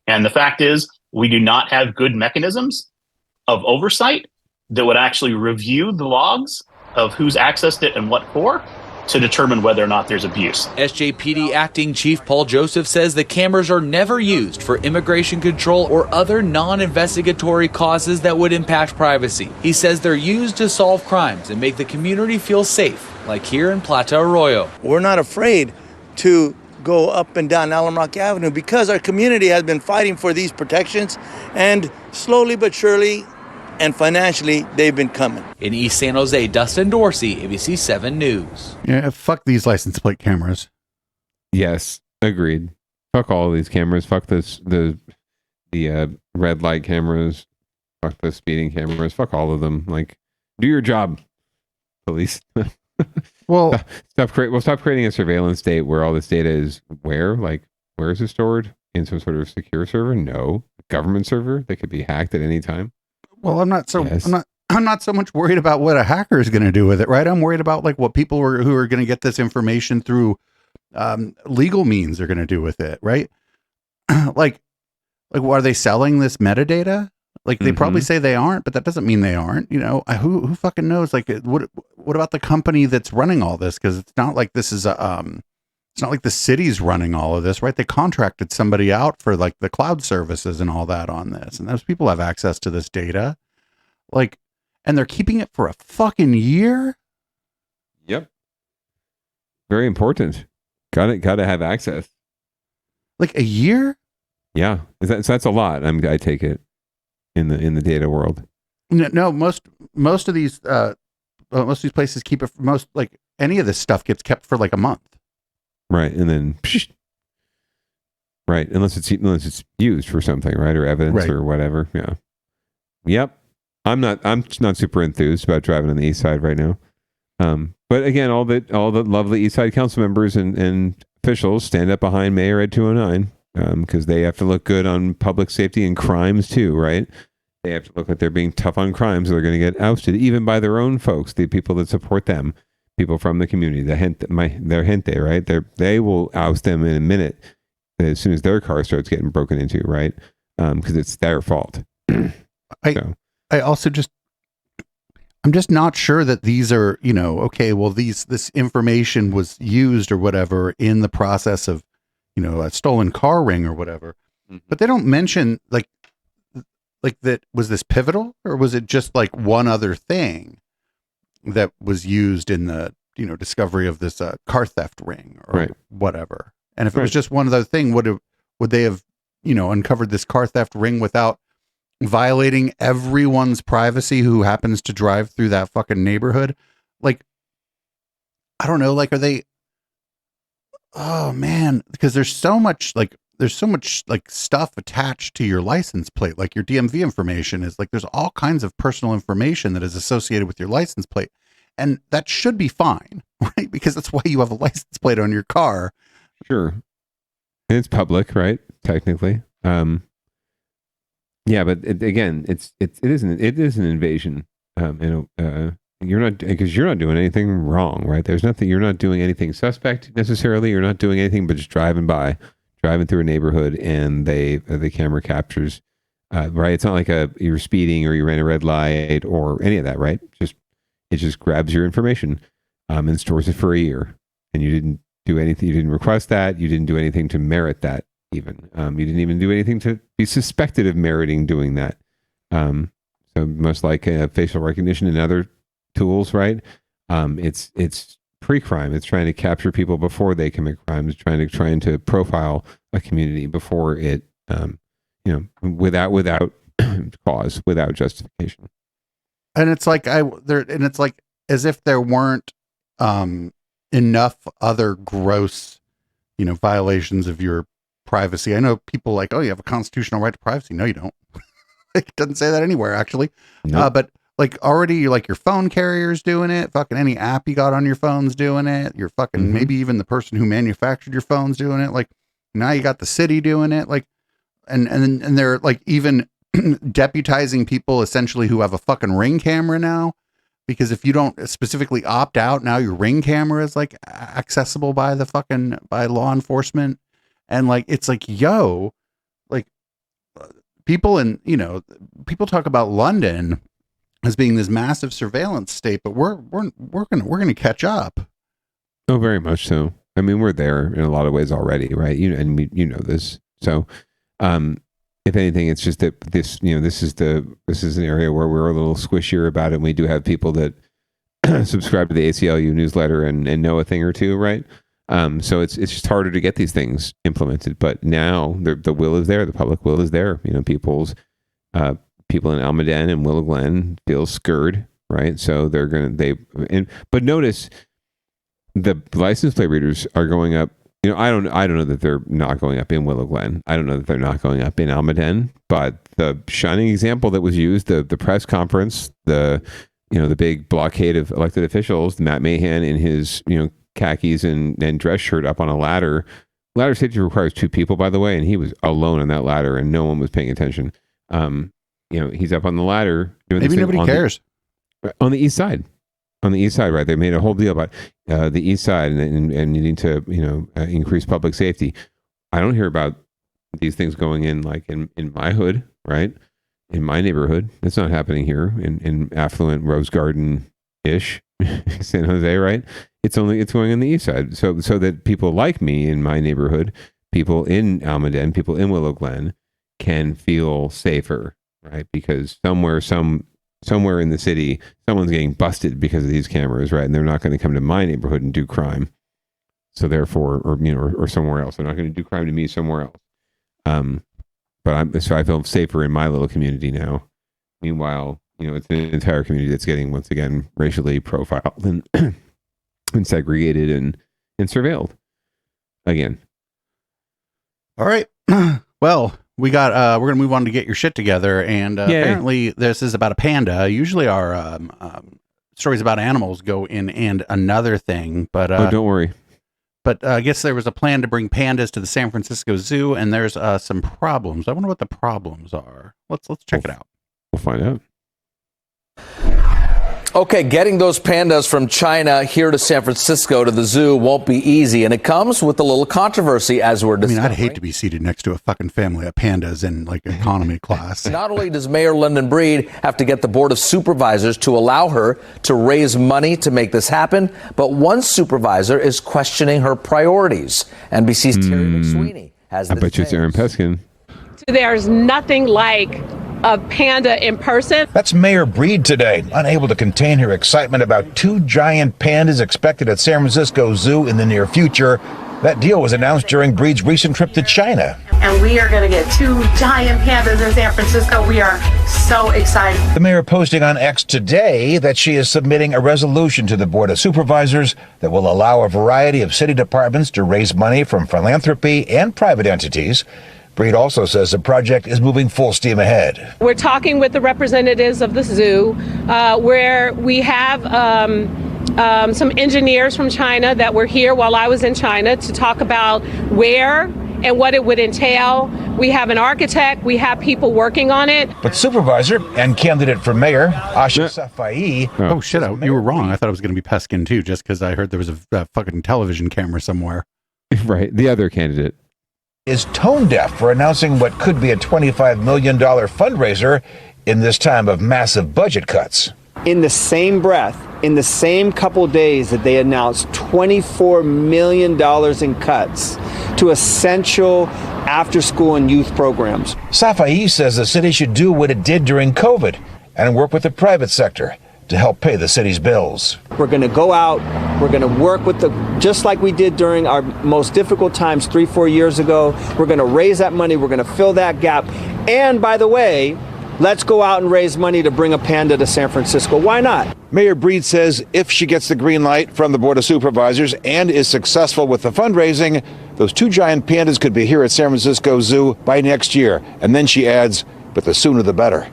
And the fact is, we do not have good mechanisms of oversight that would actually review the logs of who's accessed it and what for to determine whether or not there's abuse. SJPD Acting Chief Paul Joseph says the cameras are never used for immigration control or other non-investigatory causes that would impact privacy. He says they're used to solve crimes and make the community feel safe, like here in Plata Arroyo. We're not afraid to go up and down Alum Rock Avenue because our community has been fighting for these protections, and slowly but surely and financially, they've been coming. In East San Jose, Dustin Dorsey, ABC 7 News. Yeah, fuck these license plate cameras. Yes, agreed. Fuck all of these cameras. Fuck the red light cameras. Fuck the speeding cameras. Fuck all of them. Like, do your job, police. Well, stop creating a surveillance state where all this data is where is it stored? In some sort of secure server? No, government server that could be hacked at any time. Well, I'm not so much worried about what a hacker is going to do with it, right? I'm worried about like what people who are going to get this information through legal means are going to do with it, right? like what, are they selling this metadata? Like they probably say they aren't, but that doesn't mean they aren't. You know, who fucking knows? Like, what about the company that's running all this? Because it's not like this is it's not like the city's running all of this, right? They contracted somebody out for like the cloud services and all that on this. And those people have access to this data. Like, and they're keeping it for a fucking year? Yep. Very important. Got to have access. Like a year? Yeah. So that's a lot. I take it in the data world. No, most of these places keep it for like any of this stuff gets kept for like a month. Right, and then, right, unless it's used for something, right, or evidence or whatever. Yeah, yep. I'm not super enthused about driving on the east side right now. But again, all the lovely east side council members and officials stand up behind Mayor Ed 209 because they have to look good on public safety and crimes too, right? They have to look like they're being tough on crimes, or they're going to get ousted even by their own folks, the people that support them. People from the community, their gente, right? They will oust them in a minute as soon as their car starts getting broken into, right? Because it's their fault. I also I'm just not sure that these are, you know, okay, well, this information was used or whatever in the process of, you know, a stolen car ring or whatever. But they don't mention like that. Was this pivotal, or was it just like one other thing that was used in the, you know, discovery of this car theft ring or whatever? And if it was just one other thing, would they have, you know, uncovered this car theft ring without violating everyone's privacy who happens to drive through that fucking neighborhood? Like, I don't know, like, are they, oh man, because there's so much stuff attached to your license plate. Like your DMV information is like, there's all kinds of personal information that is associated with your license plate. And that should be fine, right? Because that's why you have a license plate on your car. Sure. And it's public, right? Technically. Yeah, but it is an invasion. You're not doing anything wrong, right? There's nothing, you're not doing anything suspect necessarily. You're not doing anything but just driving through a neighborhood, and the camera captures, right? It's not like you're speeding or you ran a red light or any of that, right? It just grabs your information and stores it for a year, and you didn't do anything. You didn't request that. You didn't do anything to merit that. Even you didn't even do anything to be suspected of meriting doing that. So much like facial recognition and other tools, right? It's pre-crime. It's trying to capture people before they commit crimes. Trying to profile a community before it, without cause, without justification. And it's like it's like as if there weren't enough other gross, you know, violations of your privacy. I know people like, oh, you have a constitutional right to privacy. No, you don't. It doesn't say that anywhere, actually. Nope. But like already like your phone carrier's doing it. Fucking any app you got on your phone's doing it. Your fucking maybe even the person who manufactured your phone's doing it. Like now you got the city doing it. Like and they're like even deputizing people essentially who have a fucking Ring camera now, because if you don't specifically opt out, now your Ring camera is like accessible by by law enforcement. And like it's like, yo, like people people talk about London as being this massive surveillance state, but we're gonna catch up. Oh, very much so. I mean, we're there in a lot of ways already, right? You know this. So, if anything, it's just that this is an area where we're a little squishier about it. And we do have people that subscribe to the ACLU newsletter and know a thing or two, right? So it's just harder to get these things implemented. But now the will is there. The public will is there. People in Almaden and Willow Glen feel scared, right? So but notice the license plate readers are going up. I don't know that they're not going up in Willow Glen. I don't know that they're not going up in Almaden. But the shining example that was used, the press conference, the big blockade of elected officials, Matt Mahan in his khakis and dress shirt up on a ladder. Ladder safety requires 2 people, by the way, and he was alone on that ladder, and no one was paying attention. He's up on the ladder. Maybe nobody cares. On the east side. On the east side, right? They made a whole deal about the east side and needing to, increase public safety. I don't hear about these things going in like in my hood, right? In my neighborhood. It's not happening here in affluent Rose Garden-ish San Jose, right? It's going on the east side. So that people like me in my neighborhood, people in Almaden, people in Willow Glen can feel safer, right? Because somewhere in the city, someone's getting busted because of these cameras, right? And they're not going to come to my neighborhood and do crime. So therefore, or somewhere else. They're not going to do crime to me somewhere else. So I feel safer in my little community now. Meanwhile, it's an entire community that's getting, once again, racially profiled and and segregated and surveilled again. All right. Well, we're going to move on to get your shit together. And apparently this is about a panda. Usually our stories about animals go in and another thing, but don't worry. But I guess there was a plan to bring pandas to the San Francisco Zoo, and there's some problems. I wonder what the problems are. Let's check it out. We'll find out. Okay, getting those pandas from China here to San Francisco to the zoo won't be easy, and it comes with a little controversy as we're discussing. I'd hate to be seated next to a fucking family of pandas in like economy class. Not only does Mayor London Breed have to get the Board of Supervisors to allow her to raise money to make this happen, but one supervisor is questioning her priorities. NBC's Terry McSweeney has this. I bet you it's Aaron Peskin. There's nothing like a panda in person. That's Mayor Breed today, unable to contain her excitement about 2 giant pandas expected at San Francisco Zoo in the near future. That deal was announced during Breed's recent trip to China. And we are going to get 2 giant pandas in San Francisco. We are so excited. The mayor posting on X today that she is submitting a resolution to the Board of Supervisors that will allow a variety of city departments to raise money from philanthropy and private entities. Breed also says the project is moving full steam ahead. We're talking with the representatives of the zoo, where we have some engineers from China that were here while I was in China to talk about where and what it would entail. We have an architect, we have people working on it. But supervisor and candidate for mayor, Asha Safai. Oh shit, you were wrong. I thought it was going to be Peskin too, just because I heard there was a fucking television camera somewhere. Right, the other candidate is tone deaf for announcing what could be a $25 million fundraiser in this time of massive budget cuts. In the same breath, in the same couple days that they announced $24 million in cuts to essential after-school and youth programs. Safai says the city should do what it did during COVID and work with the private sector to help pay the city's bills. We're going to go out, we're going to work with just like we did during our most difficult times 3-4 years ago. We're going to raise that money, we're going to fill that gap. And by the way, let's go out and raise money to bring a panda to San Francisco. Why not? Mayor Breed says if she gets the green light from the Board of Supervisors and is successful with the fundraising, those 2 giant pandas could be here at San Francisco Zoo by next year. And then she adds, but the sooner the better.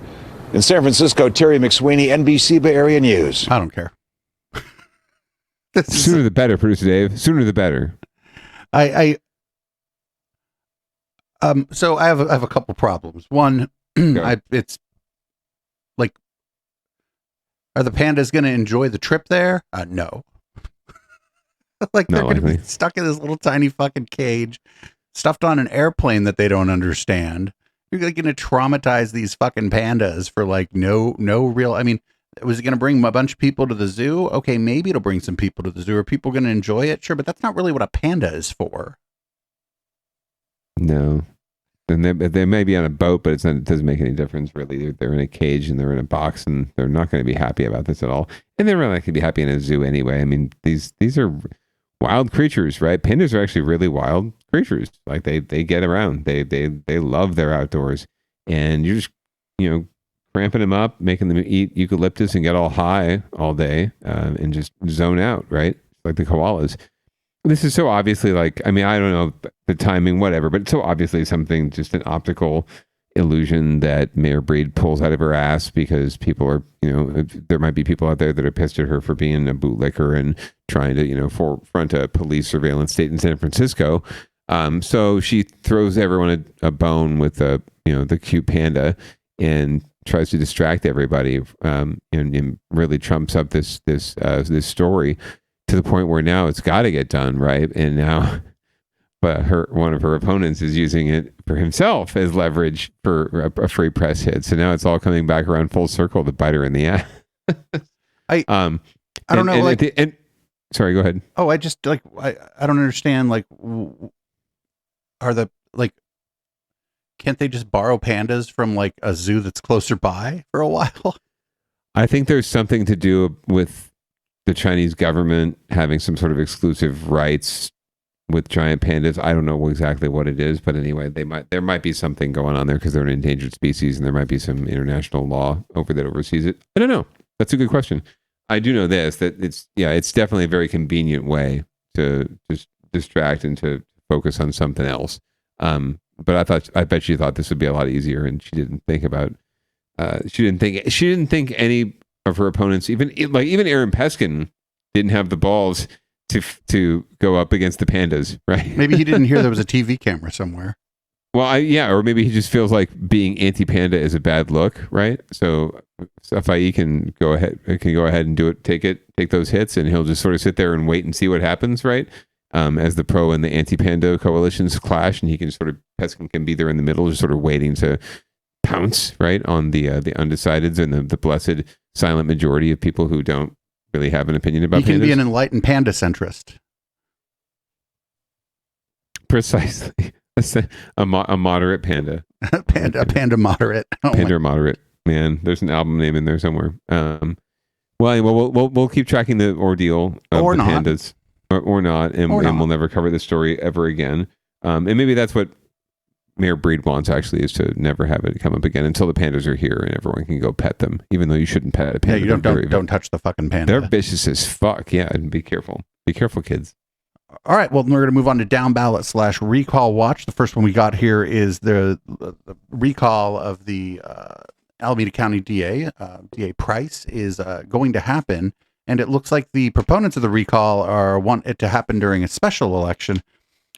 In San Francisco, Terry McSweeney, NBC Bay Area News. I don't care. Sooner the better, producer Dave. Sooner the better. So I have a couple problems. One, it's like, are the pandas going to enjoy the trip there? No. Like they're going to be stuck in this little tiny fucking cage, stuffed on an airplane that they don't understand. You're going to traumatize these fucking pandas for like no real. I mean, was it going to bring a bunch of people to the zoo? Okay, maybe it'll bring some people to the zoo. Are people going to enjoy it? Sure, but that's not really what a panda is for. No. And they may be on a boat, but it doesn't make any difference, really. They're in a cage and they're in a box, and they're not going to be happy about this at all. And they're not going to be happy in a zoo anyway. I mean, these are wild creatures, right? Pandas are actually really wild creatures. Like they get around. They love their outdoors. And you're just, cramping them up, making them eat eucalyptus and get all high all day, and just zone out, right? Like the koalas. This is so obviously I don't know the timing, whatever, but it's so obviously something, just an optical illusion that Mayor Breed pulls out of her ass because people are, there might be people out there that are pissed at her for being a bootlicker and trying to, forefront a police surveillance state in San Francisco. So she throws everyone a bone with the cute panda and tries to distract everybody, and really trumps up this story to the point where now it's got to get done, right? And now, but one of her opponents is using it for himself as leverage for a free press hit. So now it's all coming back around full circle to bite her in the ass. I don't know. Sorry, go ahead. Oh, I just I don't understand. Can't they just borrow pandas from like a zoo that's closer by for a while? I think there's something to do with the Chinese government having some sort of exclusive rights with giant pandas. I don't know exactly what it is, but anyway, there might be something going on there because they're an endangered species, and there might be some international law that oversees it. I don't know. That's a good question. I do know this, that it's definitely a very convenient way to just distract and to focus on something else. But I bet she thought this would be a lot easier, and she didn't think about. She didn't think any of her opponents, even Aaron Peskin, didn't have the balls to go up against the pandas, right? Maybe he didn't hear there was a TV camera somewhere. Well, or maybe he just feels like being anti-panda is a bad look, right? So Safai can go ahead and do it, take those hits, and he'll just sort of sit there and wait and see what happens, right? As the pro and the anti-panda coalitions clash, and Peskin can be there in the middle, just sort of waiting to pounce, right, on the undecideds and the blessed silent majority of people who don't really have an opinion about pandas. He can be an enlightened panda centrist. Precisely. A moderate panda. A panda moderate. Oh panda moderate. Man, there's an album name in there somewhere. We'll keep tracking the ordeal of the pandas. Or not, and we'll never cover this story ever again. And maybe that's what Mayor Breed wants, actually, is to never have it come up again until the pandas are here and everyone can go pet them, even though you shouldn't pet a panda. Yeah, you don't touch the fucking panda. They're vicious as fuck. Yeah, and be careful. Be careful, kids. All right, well, we're going to move on to Downballot / Recall Watch. The first one we got here is the recall of the Alameda County DA. DA Price is going to happen, and it looks like the proponents of the recall want it to happen during a special election.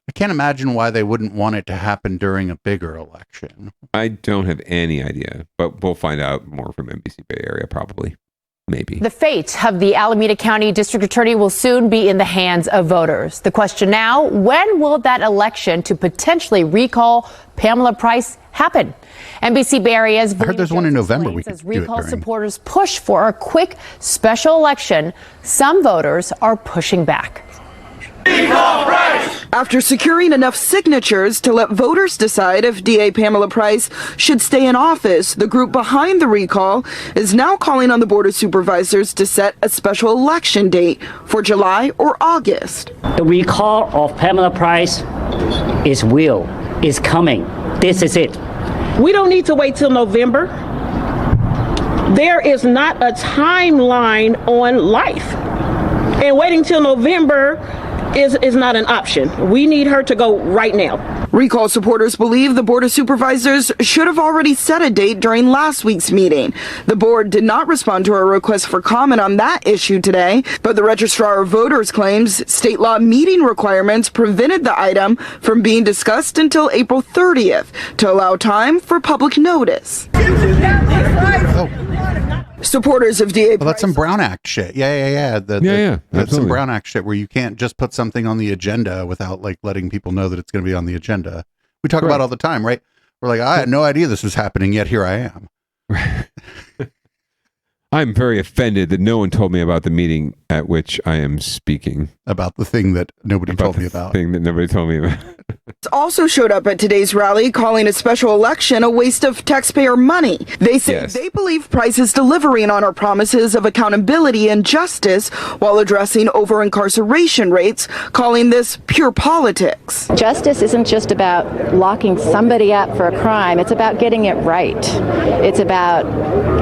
I can't imagine why they wouldn't want it to happen during a bigger election. I don't have any idea, but we'll find out more from NBC Bay Area, probably. Maybe. The fate of the Alameda County District Attorney will soon be in the hands of voters. The question now, when will that election to potentially recall Pamela Price happen? NBC Bay Area's I heard there's one in November. We could as recall supporters push for a quick special election, some voters are pushing back. After securing enough signatures to let voters decide if DA Pamela Price should stay in office, the group behind the recall is now calling on the Board of Supervisors to set a special election date for July or August. The recall of Pamela Price is coming. This is it. We don't need to wait till November. There is not a timeline on life. And waiting till November is not an option. We need her to go right now. Recall supporters believe the Board of Supervisors should have already set a date during last week's meeting. The board did not respond to a request for comment on that issue today, but the Registrar of Voters claims state law meeting requirements prevented the item from being discussed until April 30th to allow time for public notice. Supporters of DA. Well, that's some Brown Act shit. Yeah. That's some Brown Act shit where you can't just put something on the agenda without like letting people know that it's going to be on the agenda. We talk about all the time, right? We're like, I had no idea this was happening, yet here I am. I'm very offended that no one told me about the meeting at which I am speaking. About the thing that nobody told me about. Thing that nobody told me about. Also showed up at today's rally calling a special election a waste of taxpayer money. They say they believe Price is delivering on her promises of accountability and justice while addressing over-incarceration rates, calling this pure politics. Justice isn't just about locking somebody up for a crime. It's about getting it right. It's about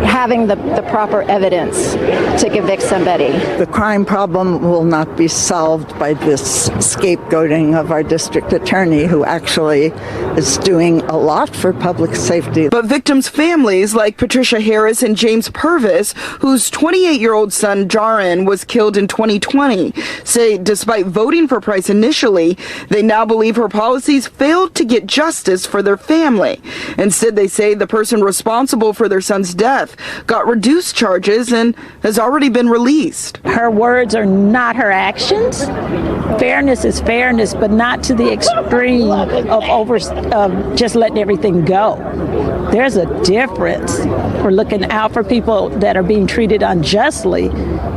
having the proper evidence to convict somebody. The crime problem will not be solved by this scapegoating of our district attorney, who actually is doing a lot for public safety. But victims' families like Patricia Harris and James Purvis, whose 28-year-old son Jaron was killed in 2020, say despite voting for Price initially, they now believe her policies failed to get justice for their family. Instead, they say the person responsible for their son's death got reduced charges and has already been released. Her words are not her actions. Fairness is fairness, but not to the extreme of just letting everything go. There's a difference. We're looking out for people that are being treated unjustly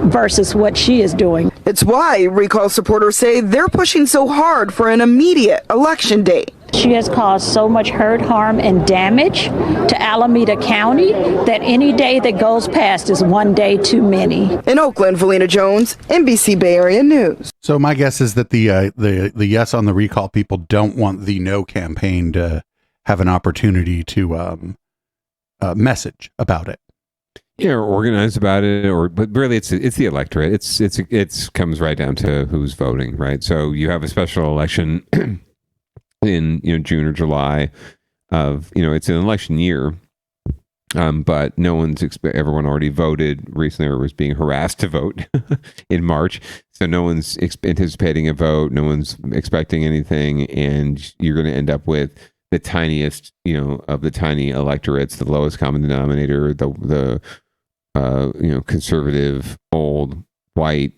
versus what she is doing. It's why Recall supporters say they're pushing so hard for an immediate election date. She has caused so much hurt, harm, and damage to Alameda County that any day that goes past is one day too many. In Oakland, Valina Jones, NBC Bay Area News. So my guess is that the yes on the recall people don't want the no campaign to have an opportunity to message about it. Yeah, or organize about it, but really it's the electorate. It comes right down to who's voting, right? So you have a special election in June or July of it's an election year, but everyone already voted recently or was being harassed to vote in March, so no one's anticipating a vote, no one's expecting anything, and you're going to end up with the tiniest of the tiny electorates, the lowest common denominator, the conservative old white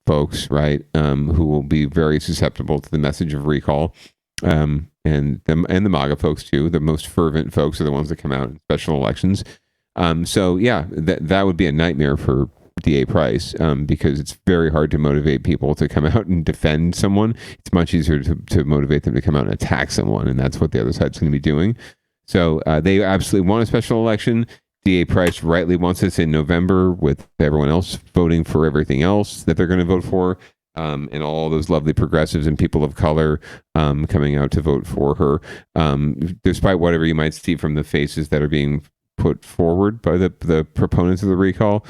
folks, right, who will be very susceptible to the message of recall. And the MAGA folks too. The most fervent folks are the ones that come out in special elections. So yeah, that would be a nightmare for DA Price, because it's very hard to motivate people to come out and defend someone. It's much easier to motivate them to come out and attack someone, and that's what the other side's going to be doing. So they absolutely want a special election. DA Price rightly wants this in November, with everyone else voting for everything else that they're going to vote for. And all those lovely progressives and people of color coming out to vote for her, despite whatever you might see from the faces that are being put forward by the proponents of the recall.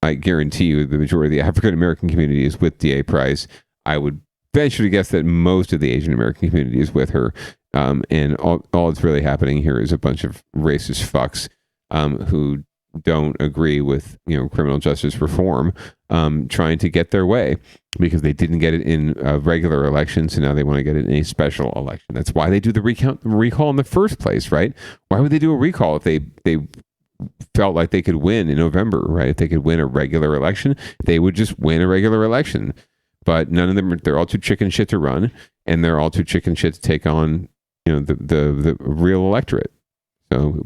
I guarantee you the majority of the African-American community is with DA Price. I would venture to guess that most of the Asian-American community is with her. And all that's really happening here is a bunch of racist fucks who don't agree with criminal justice reform, trying to get their way because they didn't get it in a regular election, so now they want to get it in a special election. That's why they do the recall in the first place, right? Why would they do a recall if they felt like they could win in November, right? If they could win a regular election, they would just win a regular election. But none of them, they're all too chicken shit to run, and they're all too chicken shit to take on the real electorate. So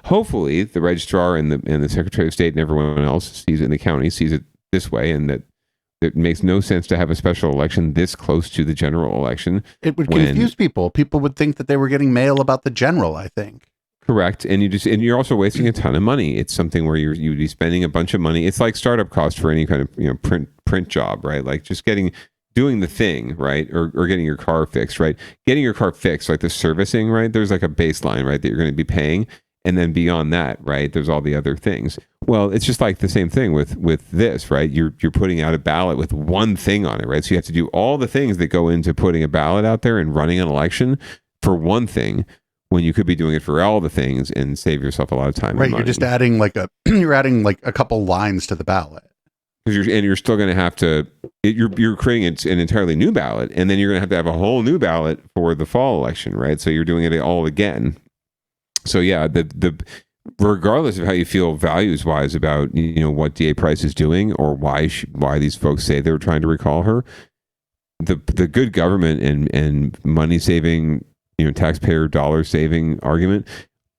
hopefully the registrar and the Secretary of State and everyone else sees it in the county, sees it this way, and that it makes no sense to have a special election this close to the general election. It would confuse people. People would think that they were getting mail about the general, I think. Correct. And you're also wasting a ton of money. It's something where you'd be spending a bunch of money. It's like startup cost for any kind of print job, right? Like just doing the thing, right? Or getting your car fixed, right? Getting your car fixed, like the servicing, right? There's like a baseline, right, that you're going to be paying. And then beyond that, right, there's all the other things. Well, it's just like the same thing with this, right? You're putting out a ballot with one thing on it, right? So you have to do all the things that go into putting a ballot out there and running an election for one thing, when you could be doing it for all the things and save yourself a lot of time. Right, and money. you're just adding you're adding a couple lines to the ballot. Because you're still going to have to. You're creating an entirely new ballot, and then you're going to have a whole new ballot for the fall election, right? So you're doing it all again. So yeah, the regardless of how you feel values wise about what DA Price is doing or why these folks say they were trying to recall her, the good government and money saving, taxpayer dollar saving argument,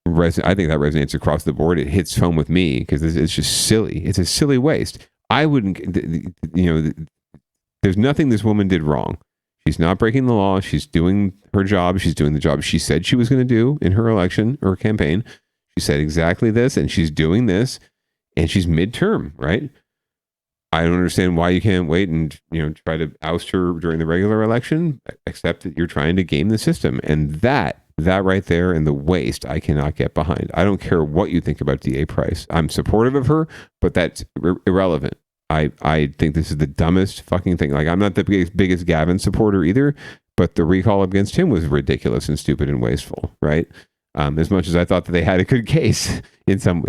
I think that resonates across the board. It hits home with me because it's just silly. It's a silly waste. I wouldn't, there's nothing this woman did wrong. She's not breaking the law. She's doing her job. She's doing the job she said she was going to do in her election or campaign. She said exactly this, and she's doing this, and she's midterm, right? I don't understand why you can't wait and try to oust her during the regular election, except that you're trying to game the system. And that right there and the waste, I cannot get behind. I don't care what you think about DA Price. I'm supportive of her, but that's irrelevant. I think this is the dumbest fucking thing. Like, I'm not the biggest Gavin supporter either, but the recall against him was ridiculous and stupid and wasteful, right? As much as I thought that they had a good case in some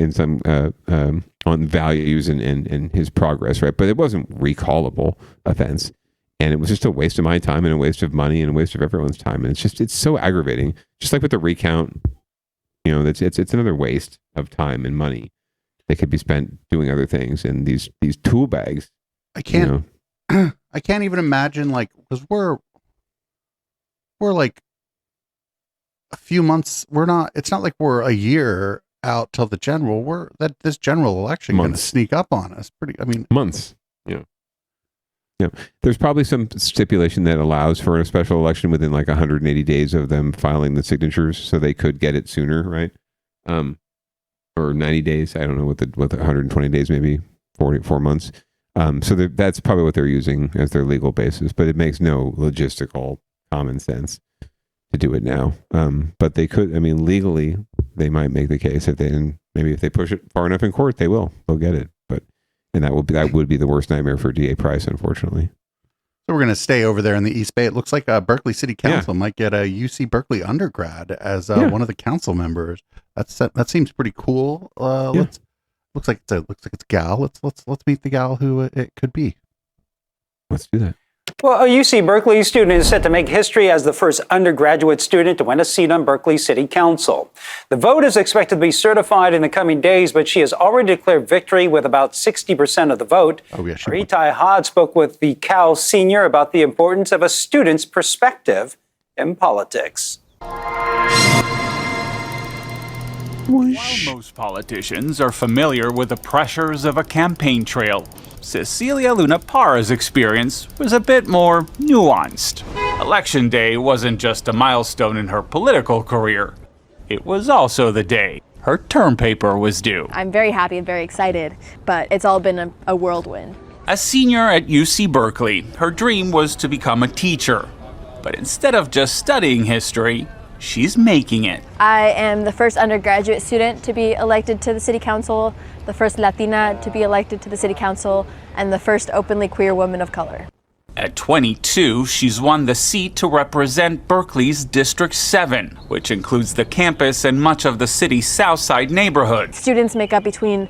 on values and his progress, right? But it wasn't recallable offense, and it was just a waste of my time and a waste of money and a waste of everyone's time. And it's so aggravating. Just like with the recount, it's another waste of time and money that could be spent doing other things. And these tool bags, I can't even imagine, because we're like a few months. It's not like we're a year out till the general. This general election going to sneak up on us. Months. Yeah. There's probably some stipulation that allows for a special election within 180 days of them filing the signatures, so they could get it sooner, right? Or 90 days. I don't know what the 120 days, maybe 4 months. So that's probably what they're using as their legal basis, but it makes no logistical common sense to do it now. But they could, legally, they might make the case if they push it far enough in court, they'll get it. And that would be the worst nightmare for DA Price, unfortunately. So we're going to stay over there in the East Bay. It looks like Berkeley City Council might get a UC Berkeley undergrad as one of the council members. That seems pretty cool. Looks like it's gal. Let's meet the gal who it could be. Let's do that. Well, a UC Berkeley student is set to make history as the first undergraduate student to win a seat on Berkeley City Council. The vote is expected to be certified in the coming days, but she has already declared victory with about 60% of the vote. Itai Hod spoke with the Cal senior about the importance of a student's perspective in politics. While most politicians are familiar with the pressures of a campaign trail, Cecilia Luna Parra's experience was a bit more nuanced. Election day wasn't just a milestone in her political career. It was also the day her term paper was due. I'm very happy and very excited, but it's all been a whirlwind. A senior at UC Berkeley, her dream was to become a teacher. But instead of just studying history, she's making it. I am the first undergraduate student to be elected to the city council, the first Latina to be elected to the city council, and the first openly queer woman of color. At 22, she's won the seat to represent Berkeley's District 7, which includes the campus and much of the city's South Side neighborhood. Students make up between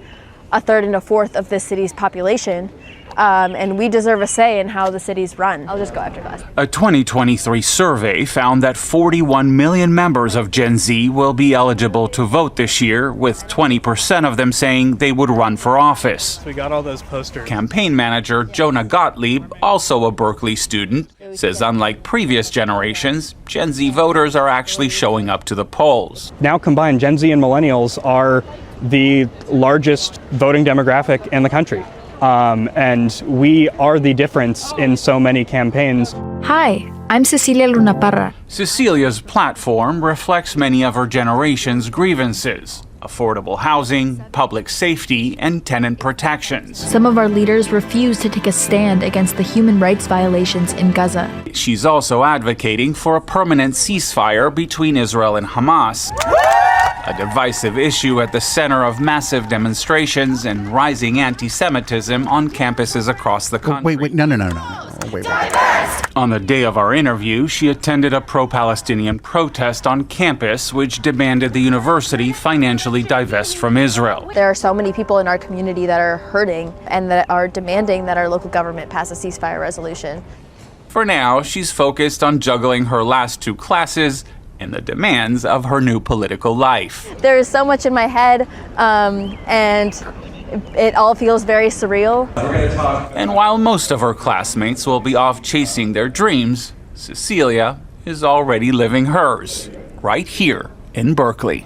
a third and a fourth of this city's population. And we deserve a say in how the city's run. I'll just go after class. A 2023 survey found that 41 million members of Gen Z will be eligible to vote this year, with 20% of them saying they would run for office. We got all those posters. Campaign manager Jonah Gottlieb, also a Berkeley student, says unlike previous generations, Gen Z voters are actually showing up to the polls. Now combined, Gen Z and millennials are the largest voting demographic in the country. And we are the difference in so many campaigns. Hi, I'm Cecilia Luna Parra. Cecilia's platform reflects many of her generation's grievances: affordable housing, public safety, and tenant protections. Some of our leaders refuse to take a stand against the human rights violations in Gaza. She's also advocating for a permanent ceasefire between Israel and Hamas. a divisive issue at the center of massive demonstrations and rising anti-Semitism on campuses across the country. Wait, no. Wait. On the day of our interview, she attended a pro-Palestinian protest on campus which demanded the university financially divest from Israel. There are so many people in our community that are hurting and that are demanding that our local government pass a ceasefire resolution. For now, she's focused on juggling her last 2 classes and the demands of her new political life. There is so much in my head, and it all feels very surreal. And while most of her classmates will be off chasing their dreams, Cecilia is already living hers, right here in Berkeley.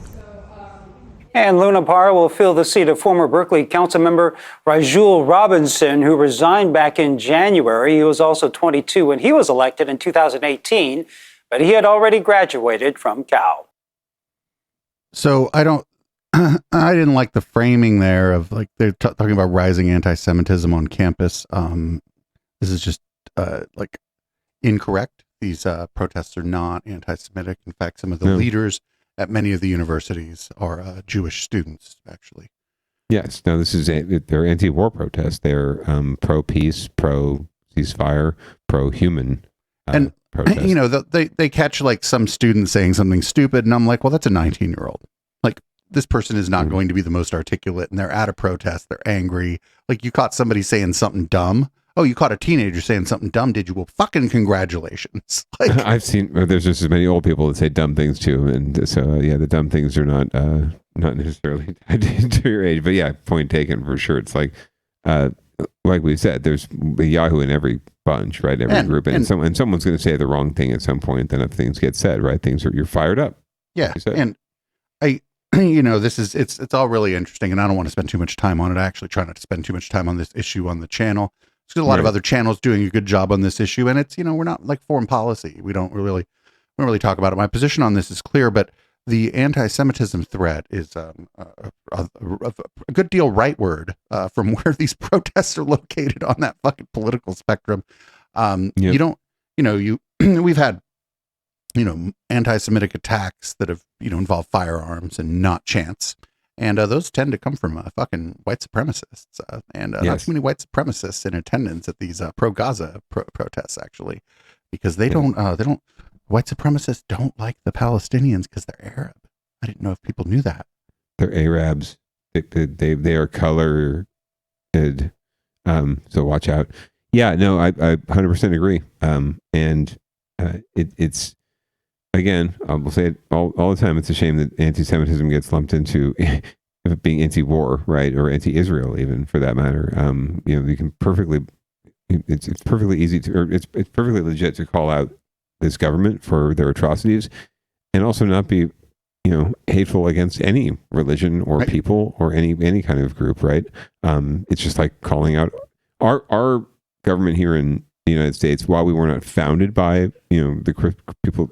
And Luna Parr will fill the seat of former Berkeley council member Rajul Robinson, who resigned back in January. He was also 22 when he was elected in 2018, but he had already graduated from Cal. So I didn't like the framing there of like they're talking about rising anti-Semitism on campus. This is just like incorrect. These protests are not anti-Semitic. In fact, some of the leaders at many of the universities are Jewish students, actually. Yes. No, they're anti-war protests. They're pro-peace, pro-ceasefire, pro-human and protests. You know, they catch like some student saying something stupid, and I'm like, well, that's a 19-year-old. Like, this person is not going to be the most articulate, and they're at a protest. They're angry. Like, you caught somebody saying something dumb. Oh, you caught a teenager saying something dumb, did you? Well, fucking congratulations. Like, I've seen, there's just as many old people that say dumb things too. And so, the dumb things are not necessarily tied to your age, but yeah, point taken for sure. It's like we said, there's a Yahoo in every bunch, right? Every group. And someone's going to say the wrong thing at some point. Then if things get said, right? You're fired up. Yeah. And it's all really interesting, and I don't want to spend too much time on it. I actually try not to spend too much time on this issue on the channel. There's a lot of other channels doing a good job on this issue, and it's, we're not like foreign policy. We don't really talk about it. My position on this is clear, but the anti-Semitism threat is a good deal rightward from where these protests are located on that fucking political spectrum. We've had anti-Semitic attacks that have involved firearms and not chants. And those tend to come from fucking white supremacists, and not too many white supremacists in attendance at these pro-Gaza protests, actually, because they don't. White supremacists don't like the Palestinians because they're Arab. I didn't know if people knew that. They're Arabs. They are colored. So watch out. Yeah, no, I 100% agree. It's. Again, I will say it all the time. It's a shame that anti-Semitism gets lumped into being anti-war, right, or anti-Israel, even for that matter. You can perfectly. It's perfectly easy to, or it's perfectly legit to call out this government for their atrocities, and also not be, hateful against any religion or people or any kind of group, right? It's just like calling out our government here in the United States, while we were not founded by the people,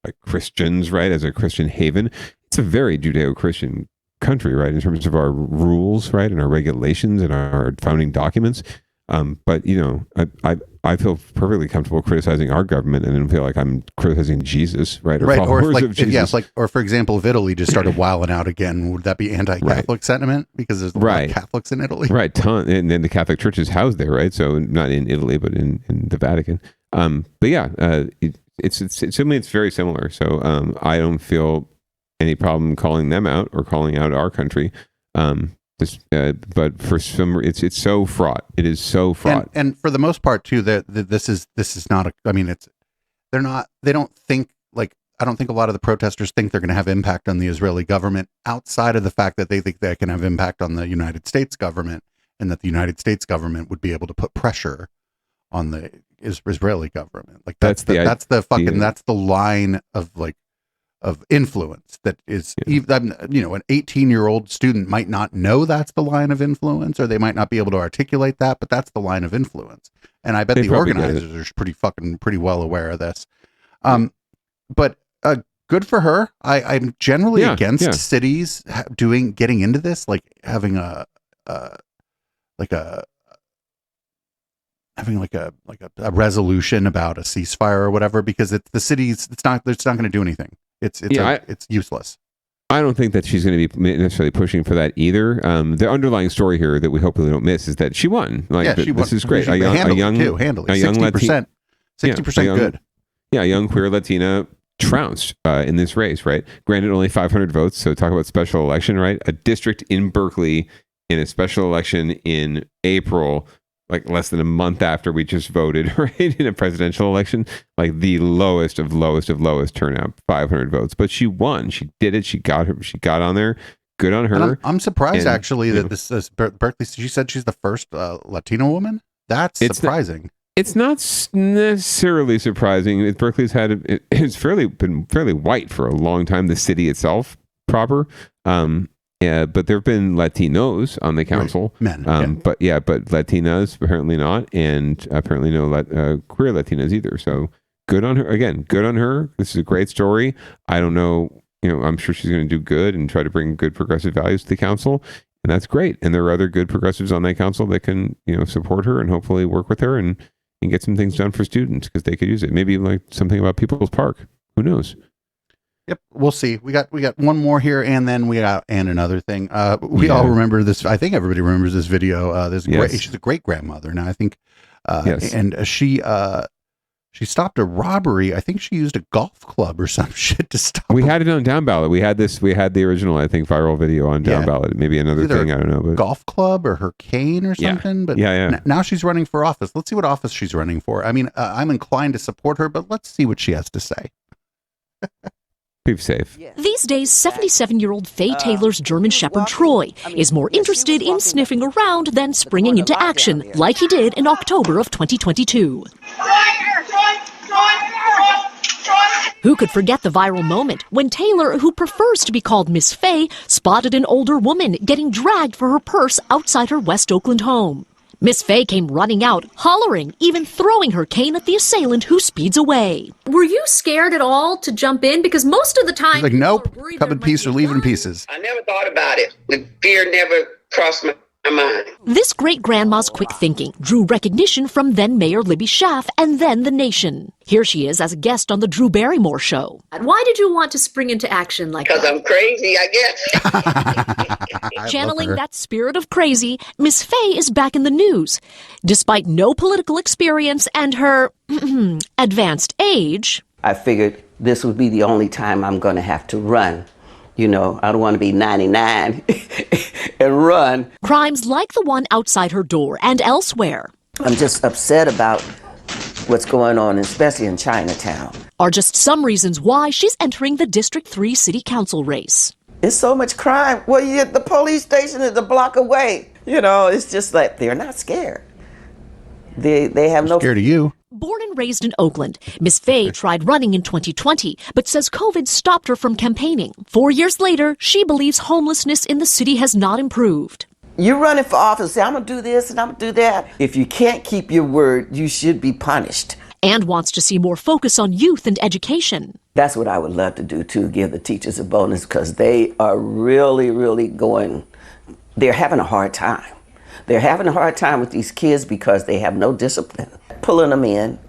like Christians, right, as a Christian haven. It's a very Judeo-Christian country, right, in terms of our rules, right, and our regulations and our founding documents. But I feel perfectly comfortable criticizing our government, and then feel like I'm criticizing Jesus, right, or followers of Jesus. Or for example, if Italy just started wilding out again, would that be anti-Catholic sentiment because there's a lot of Catholics in Italy, right? And then the Catholic Church is housed there, right? So not in Italy, but in the Vatican. But yeah, it's very similar. So I don't feel any problem calling them out or calling out our country. But for some, it's so fraught. It is so fraught. And for the most part too, this is not a. I mean, they don't think like. I don't think a lot of the protesters think they're going to have impact on the Israeli government, outside of the fact that they think they can have impact on the United States government, and that the United States government would be able to put pressure on the Israeli government. Like that's the line of influence that is, even, an 18-year-old student might not know that's the line of influence, or they might not be able to articulate that, but that's the line of influence. And I bet the organizers are pretty well aware of this. But good for her. I'm generally against cities getting into this, like having a resolution about a ceasefire or whatever, because it's the cities. It's not going to do anything. It's useless. I don't think that she's going to be necessarily pushing for that either. The underlying story here that we hopefully don't miss is that she won. She won. This is great. Handily, a young 60%. 60% good. Yeah, a young queer Latina trounced in this race, right? Granted, only 500 votes. So talk about special election, right? A district in Berkeley in a special election in April, like less than a month after we just voted, right? In a presidential election, like the lowest of lowest turnout, 500 votes. But she won. She did it. She got on there. Good on her. And I'm surprised actually that this is Berkeley. She said she's the first Latino woman. That's surprising. It's not necessarily surprising. Berkeley's it's been fairly white for a long time. The city itself proper, yeah. But there have been Latinos on the council, men. But Latinas apparently not, and apparently no queer Latinas either. So good on her. Again, good on her. This is a great story. I don't know. I'm sure she's going to do good and try to bring good progressive values to the council. And that's great. And there are other good progressives on that council that can, support her and hopefully work with her and get some things done for students because they could use it. Maybe like something about People's Park. Who knows? Yep, we'll see. We got one more here, and then another thing. We all remember this. I think everybody remembers this video. She's a great grandmother now. I think, yes. And she stopped a robbery. I think she used a golf club or some shit to stop. We had it on Downballot. We had the original, I think, viral video on Downballot. Maybe another thing. I don't know. But golf club or her cane or something. But now she's running for office. Let's see what office she's running for. I mean, I'm inclined to support her, but let's see what she has to say. Be safe. These days, 77-year-old Faye Taylor's German Shepherd Troy is more interested in sniffing around than springing into action, like he did in October of 2022. Who could forget the viral moment when Taylor, who prefers to be called Miss Faye, spotted an older woman getting dragged for her purse outside her West Oakland home? Miss Faye came running out, hollering, even throwing her cane at the assailant who speeds away. Were you scared at all to jump in? Because most of the time... She's like, nope, come in peace or leave in pieces. I never thought about it. The fear never crossed my mind. This great-grandma's quick thinking drew recognition from then-Mayor Libby Schaaf and then the nation. Here she is as a guest on the Drew Barrymore Show. Why did you want to spring into action like that? Because I'm crazy, I guess. Channeling that spirit of crazy, Miss Faye is back in the news. Despite no political experience and her advanced age, I figured this would be the only time I'm going to have to run. I don't want to be 99 and run. Crimes like the one outside her door and elsewhere. I'm just upset about what's going on, especially in Chinatown. Are just some reasons why she's entering the District 3 City Council race. It's so much crime. Well, the police station is a block away. It's just like they're not scared. They have no... Scared of you. Born and raised in Oakland, Miss Faye tried running in 2020, but says COVID stopped her from campaigning. 4 years later, she believes homelessness in the city has not improved. You're running for office, say, I'm going to do this and I'm going to do that. If you can't keep your word, you should be punished. And wants to see more focus on youth and education. That's what I would love to do, too, give the teachers a bonus, because they are really, really they're having a hard time. They're having a hard time with these kids because they have no discipline. Pulling them in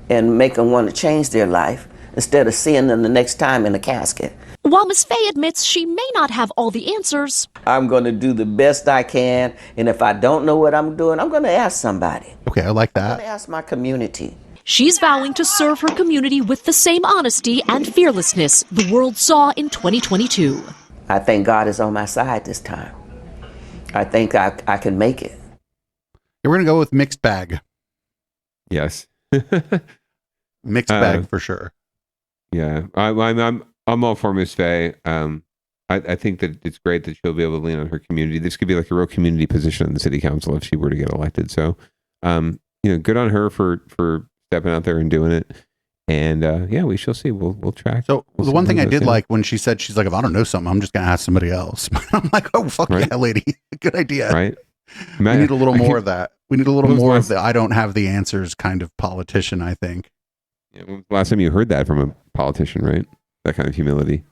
and make them want to change their life instead of seeing them the next time in a casket. While Miss Faye admits she may not have all the answers, I'm going to do the best I can, and if I don't know what I'm doing, I'm going to ask somebody. Okay, I like that. I'm going to ask my community. She's vowing to serve her community with the same honesty and fearlessness the world saw in 2022. I think God is on my side this time. I think I can make it. We're going to go with mixed bag. Yes. Mixed bag for sure. Yeah. I'm all for Miss Faye. I think that it's great that she'll be able to lean on her community. This could be like a real community position on the city council if she were to get elected. So, good on her for stepping out there and doing it. And we shall see. We'll track. So the one thing I did like when she said, she's like, if I don't know something, I'm just going to ask somebody else. I'm like, oh, fuck right? Yeah, lady. Good idea. Right. We need a little more of that. We need a little more of the I don't have the answers kind of politician, I think. Yeah, when was the last time you heard that from a politician, right? That kind of humility.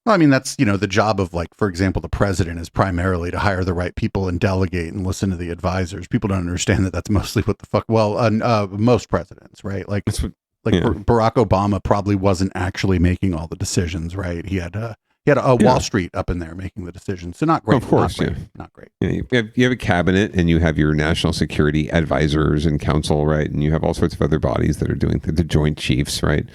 Well, I mean, that's, the job of, like, for example, the president is primarily to hire the right people and delegate and listen to the advisors. People don't understand that that's mostly what the fuck, most presidents, right? Like, Barack Obama probably wasn't actually making all the decisions, right? He had He had a Wall Street up in there making the decision. So not great. Of course, not great. Yeah, you have a cabinet, and you have your national security advisors and council, right? And you have all sorts of other bodies that are doing the Joint Chiefs, right?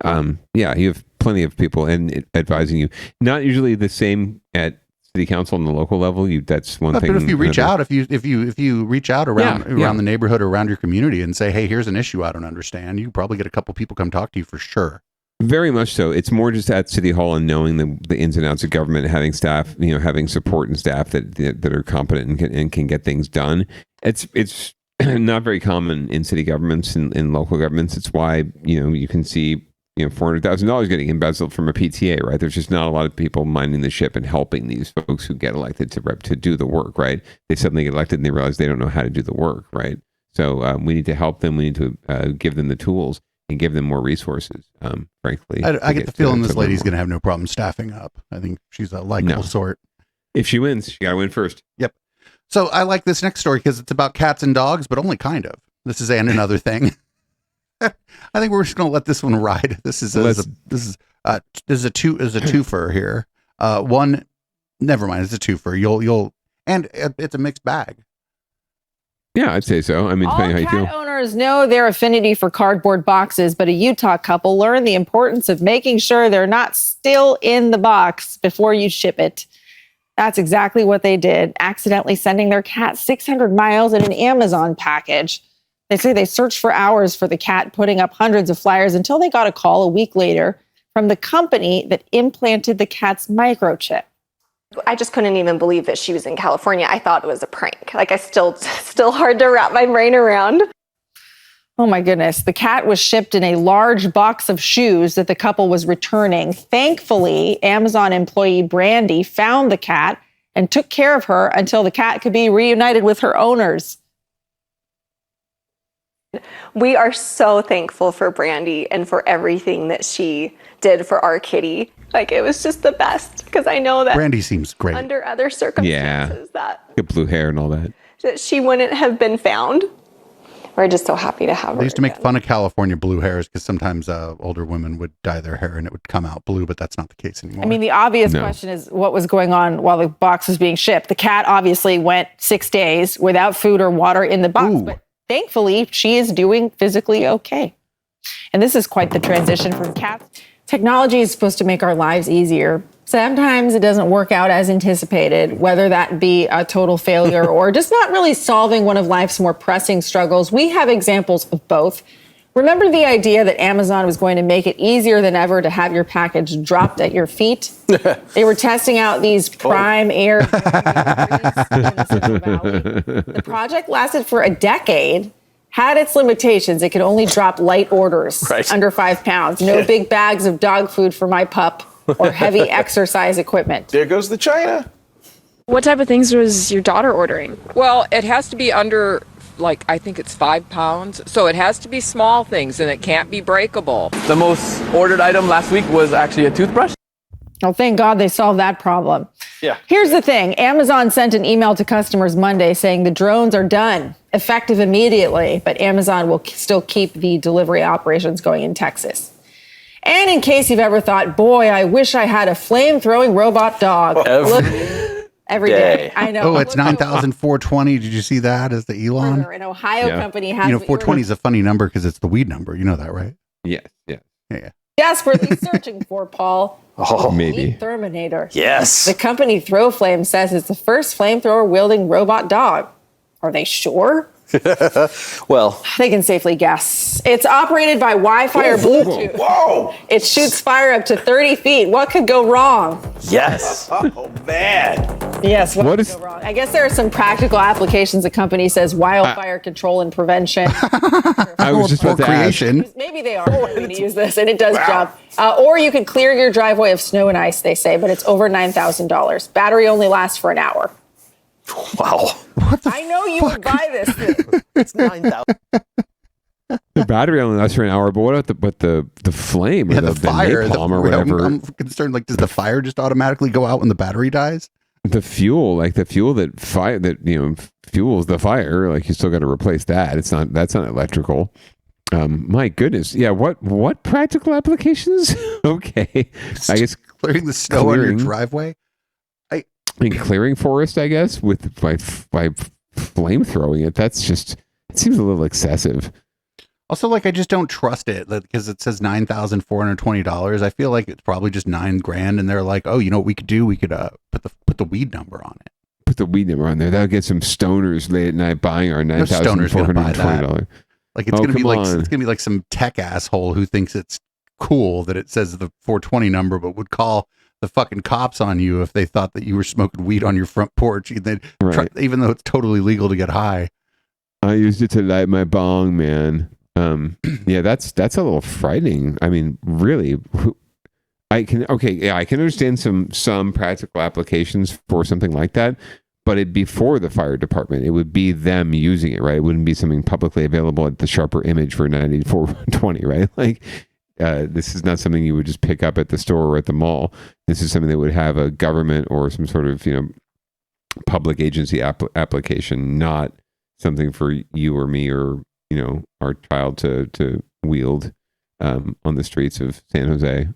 You have plenty of people and advising you. Not usually the same at city council on the local level. That's one thing. But if you reach out, if you reach out around the neighborhood or around your community and say, hey, here's an issue I don't understand, you probably get a couple people come talk to you for sure. Very much so. It's more just at City Hall and knowing the ins and outs of government, having staff, having support and staff that are competent and can get things done. It's not very common in city governments and in local governments. It's why you can see $400,000 getting embezzled from a PTA, right? There's just not a lot of people minding the ship and helping these folks who get elected to do the work, right? They suddenly get elected and they realize they don't know how to do the work, right? So we need to help them. We need to give them the tools and give them more resources, frankly. I get the feeling this lady's going to have no problem staffing up. I think she's a likable sort. If she wins, she got to win first. Yep. So I like this next story because it's about cats and dogs, but only kind of. This is another thing. I think we're just going to let this one ride. This is a twofer here. One, never mind. It's a twofer. And it's a mixed bag. Yeah, I'd say so. I mean, depending how you feel. Cat owners know their affinity for cardboard boxes, but a Utah couple learned the importance of making sure they're not still in the box before you ship it. That's exactly what they did, accidentally sending their cat 600 miles in an Amazon package. They say they searched for hours for the cat, putting up hundreds of flyers until they got a call a week later from the company that implanted the cat's microchip. I just couldn't even believe that she was in California. I thought it was a prank. Like, I still hard to wrap my brain around. Oh my goodness. The cat was shipped in a large box of shoes that the couple was returning. Thankfully, Amazon employee Brandy found the cat and took care of her until the cat could be reunited with her owners. We are so thankful for Brandy and for everything that she did for our kitty. Like, it was just the best, because I know that Brandy seems great. Under other circumstances Good blue hair and all that she wouldn't have been found. We're just so happy to have her. They used to make fun of California blue hairs because sometimes older women would dye their hair and it would come out blue, but that's not the case anymore. I mean, the obvious question is what was going on while the box was being shipped. The cat obviously went 6 days without food or water in the box, but thankfully she is doing physically okay. And this is quite the transition from cats. Technology is supposed to make our lives easier. Sometimes it doesn't work out as anticipated, whether that be a total failure or just not really solving one of life's more pressing struggles. We have examples of both. Remember the idea that Amazon was going to make it easier than ever to have your package dropped at your feet? They were testing out these prime air deliveries in the Central Valley. The project lasted for a decade. Had its limitations. It could only drop light orders under 5 pounds. No big bags of dog food for my pup or heavy exercise equipment. There goes the China. What type of things was your daughter ordering? Well, it has to be under, I think it's 5 pounds. So it has to be small things and it can't be breakable. The most ordered item last week was actually a toothbrush. Oh, thank God they solved that problem. Yeah. Here's the thing. Amazon sent an email to customers Monday saying the drones are done, effective immediately, but Amazon will still keep the delivery operations going in Texas. And in case you've ever thought, boy, I wish I had a flame-throwing robot dog. Every day. I know. Oh, it's 9,420. Did you see that as the Elon? An Ohio company has 420 is a funny number because it's the weed number. You know that, right? Yes. Desperately searching for, Paul. Oh, maybe. Terminator. Yes. The company Throwflame says it's the first flamethrower-wielding robot dog. Are they sure? Well, they can safely guess. It's operated by Wi-Fi or Bluetooth. Whoa! It shoots fire up to 30 feet. What could go wrong? Yes. Oh, man. Yes, what could go wrong? I guess there are some practical applications. The company says wildfire control and prevention. I was just about to creation. Maybe they are going to use this, and it does job. Or you could clear your driveway of snow and ice, they say, but it's over $9,000. Battery only lasts for an hour. Wow. I know you would buy this thing. It's 9,000. The battery only lasts for an hour, but what about the flame or the fire, napalm or whatever? I'm concerned. Does the fire just automatically go out when the battery dies? The fuel that fuels the fire, you still got to replace that. That's not electrical. My goodness. Yeah. What practical applications? Okay. I guess Clearing the snow on your driveway. Clearing forest, I guess, by flame throwing it. That's just, it seems a little excessive. Also, like, I just don't trust it because it says $9,420. I feel like it's probably just $9,000, and they're like, oh, you know what we could do? We could put the weed number on it. Put the weed number on there. That'll get some stoners late at night buying our $9,420. Like it's gonna be like some tech asshole who thinks it's cool that it says the 420 number, but would call the fucking cops on you if they thought that you were smoking weed on your front porch, even though it's totally legal to get high. I used it to light my bong, man. Yeah, that's a little frightening. I mean, really, I can understand some practical applications for something like that, but it'd be for the fire department. It would be them using it, right? It wouldn't be something publicly available at the sharper image for 9420, right? Like, this is not something you would just pick up at the store or at the mall. This is something that would have a government or some sort of, public agency application, not something for you or me or, our child to wield on the streets of San Jose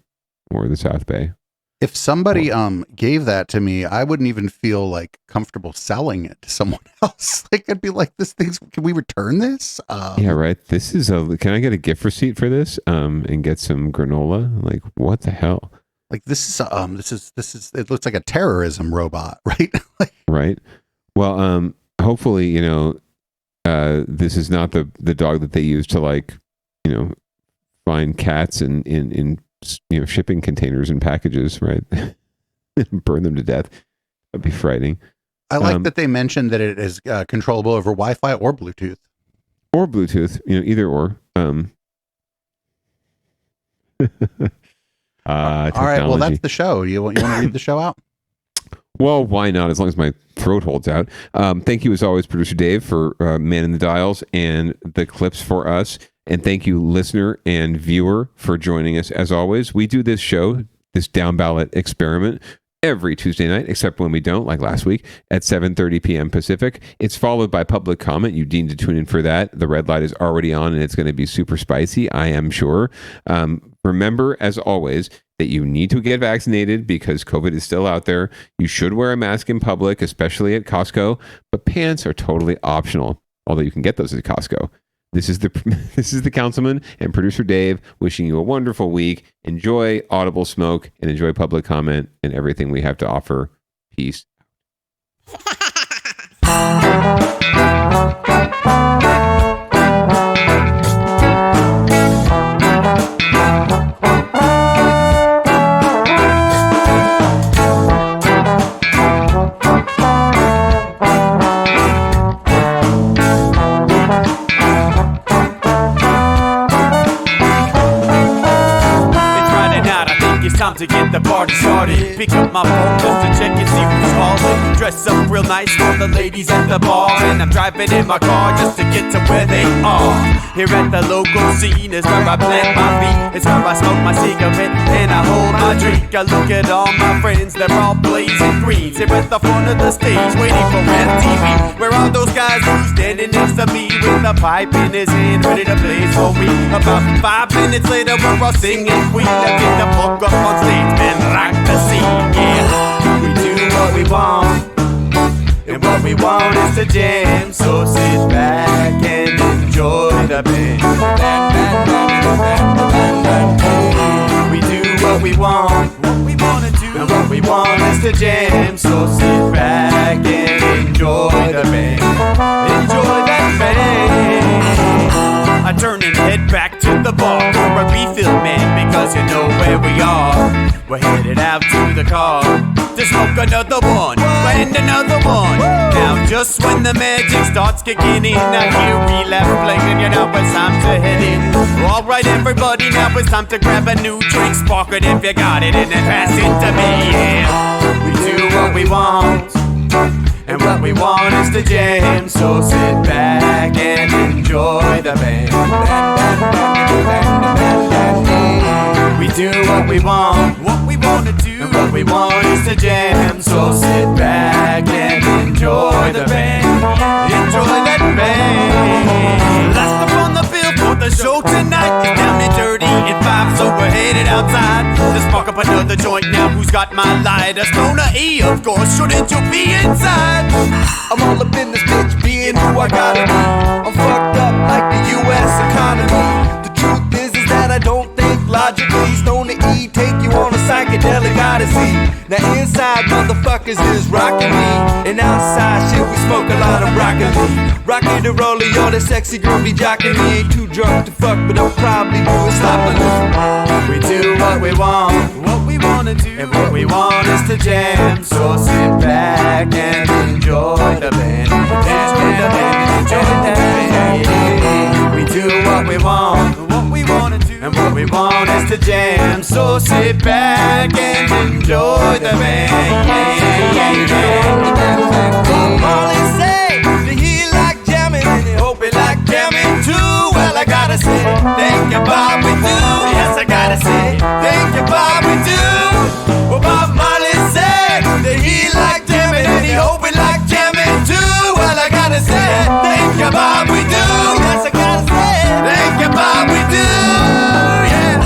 or the South Bay. If somebody gave that to me, I wouldn't even feel like comfortable selling it to someone else. Like, I'd be like, can we return this? Yeah, right. Can I get a gift receipt for this? And get some granola? Like, what the hell? Like, this is it looks like a terrorism robot, right? Right. Well, hopefully, this is not the dog that they use to find cats in shipping containers and packages, right? Burn them to death. That'd be frightening. I like that they mentioned that it is controllable over Wi-Fi or Bluetooth. Or Bluetooth, either or. All right, well, that's the show. You want to read the show out? Well, why not? As long as my throat holds out. Thank you, as always, Producer Dave, for manning the dials and the clips for us. And thank you, listener and viewer, for joining us. As always, we do this show, this Downballot experiment, every Tuesday night, except when we don't, like last week, at 7:30 p.m. Pacific. It's followed by public comment. You need to tune in for that. The red light is already on, and it's going to be super spicy, I am sure. Remember, as always, that you need to get vaccinated because COVID is still out there. You should wear a mask in public, especially at Costco, but pants are totally optional, although you can get those at Costco. This is the councilman and producer Dave wishing you a wonderful week. Enjoy Audible Smoke and enjoy public comment and everything we have to offer. Peace. Time to get the party started. Pick up my phone just to check and see who's calling. Dress up real nice for the ladies at the bar, and I'm driving in my car just to get to where they are. Here at the local scene is where I plant my feet. It's where I smoke my cigarette and I hold my drink. I look at all my friends, they're all blazing greens. Here at the front of the stage, waiting for MTV. Where are those guys who's standing next to me with a pipe in his hand, ready to blaze for me? About 5 minutes later, we're all singing Queen. Let's get the fuck up on stage and rock the scene, yeah. We do what we want, and what we want is to jam. So sit back and enjoy the band. We do what we want, and what we want is to jam. So sit back and enjoy the band. Enjoy that band. I turn and head back to the bar for a refill, man, because you know where we are. We're headed out to the car to smoke another one and another one. Now just when the magic starts kicking in, I hear relapse playing, you know it's time to head in. Alright everybody, now it's time to grab a new drink, spark it if you got it, and then pass it to me, yeah. We do what we want, and what we want is to jam. So sit back and enjoy the band. We do what we want to do, and what we want is to jam. So sit back and enjoy the band. Enjoy that band. Last up on the bill for the the show tonight is down and dirty, and 5, so we're headed outside to spark up another joint. Now who's got my light? A stoner E, of course. Shouldn't you be inside? I'm all up in this bitch, being who I gotta be. I'm fucked up like the U.S. economy. The truth is that I don't think logically. Stoner E take you on a psychedelic odyssey. Now inside motherfuckers is rocking me, and outside shit we smoke a lot of broccoli. Rockin' the rollie, all that sexy girl be jocking me. Ain't too drunk to fuck, but I'm probably doing sloppily. We do what we wanna do, and what we want is to jam. So sit back and enjoy the band. Enjoy the band, enjoy the band. We do what we wanna do, and what we want is to jam. So sit back and enjoy the band. Molly say that he like jamming, and he hope he like jamming too. Well, I gotta say, thank you, Bob, we do. Yes, I gotta say, thank you, Bob, we do. Well, Bob Marley said that he like jamming, and he hope we like jamming too. Well, I gotta say, thank you, Bob, we do. Yes, I gotta say, thank you, Bob, we do. Yeah,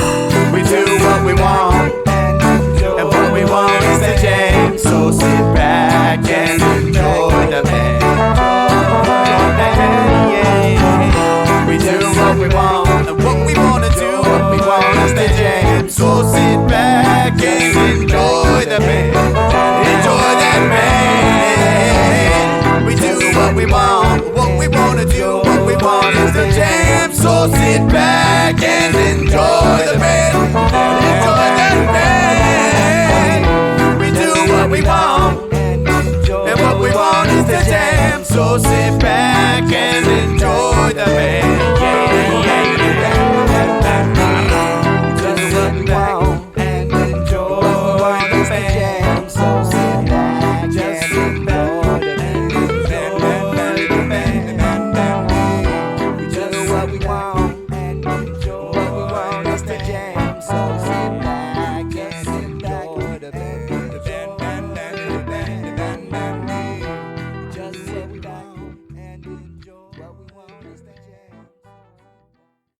we do what we want, and what we want is to jam. So sit back and enjoy the band. We do what we want, and what we wanna do, what we want is to jam. So sit back and enjoy the band. Enjoy that band. We do what we want, what we wanna do, what we want is to jam. So sit back and enjoy the band.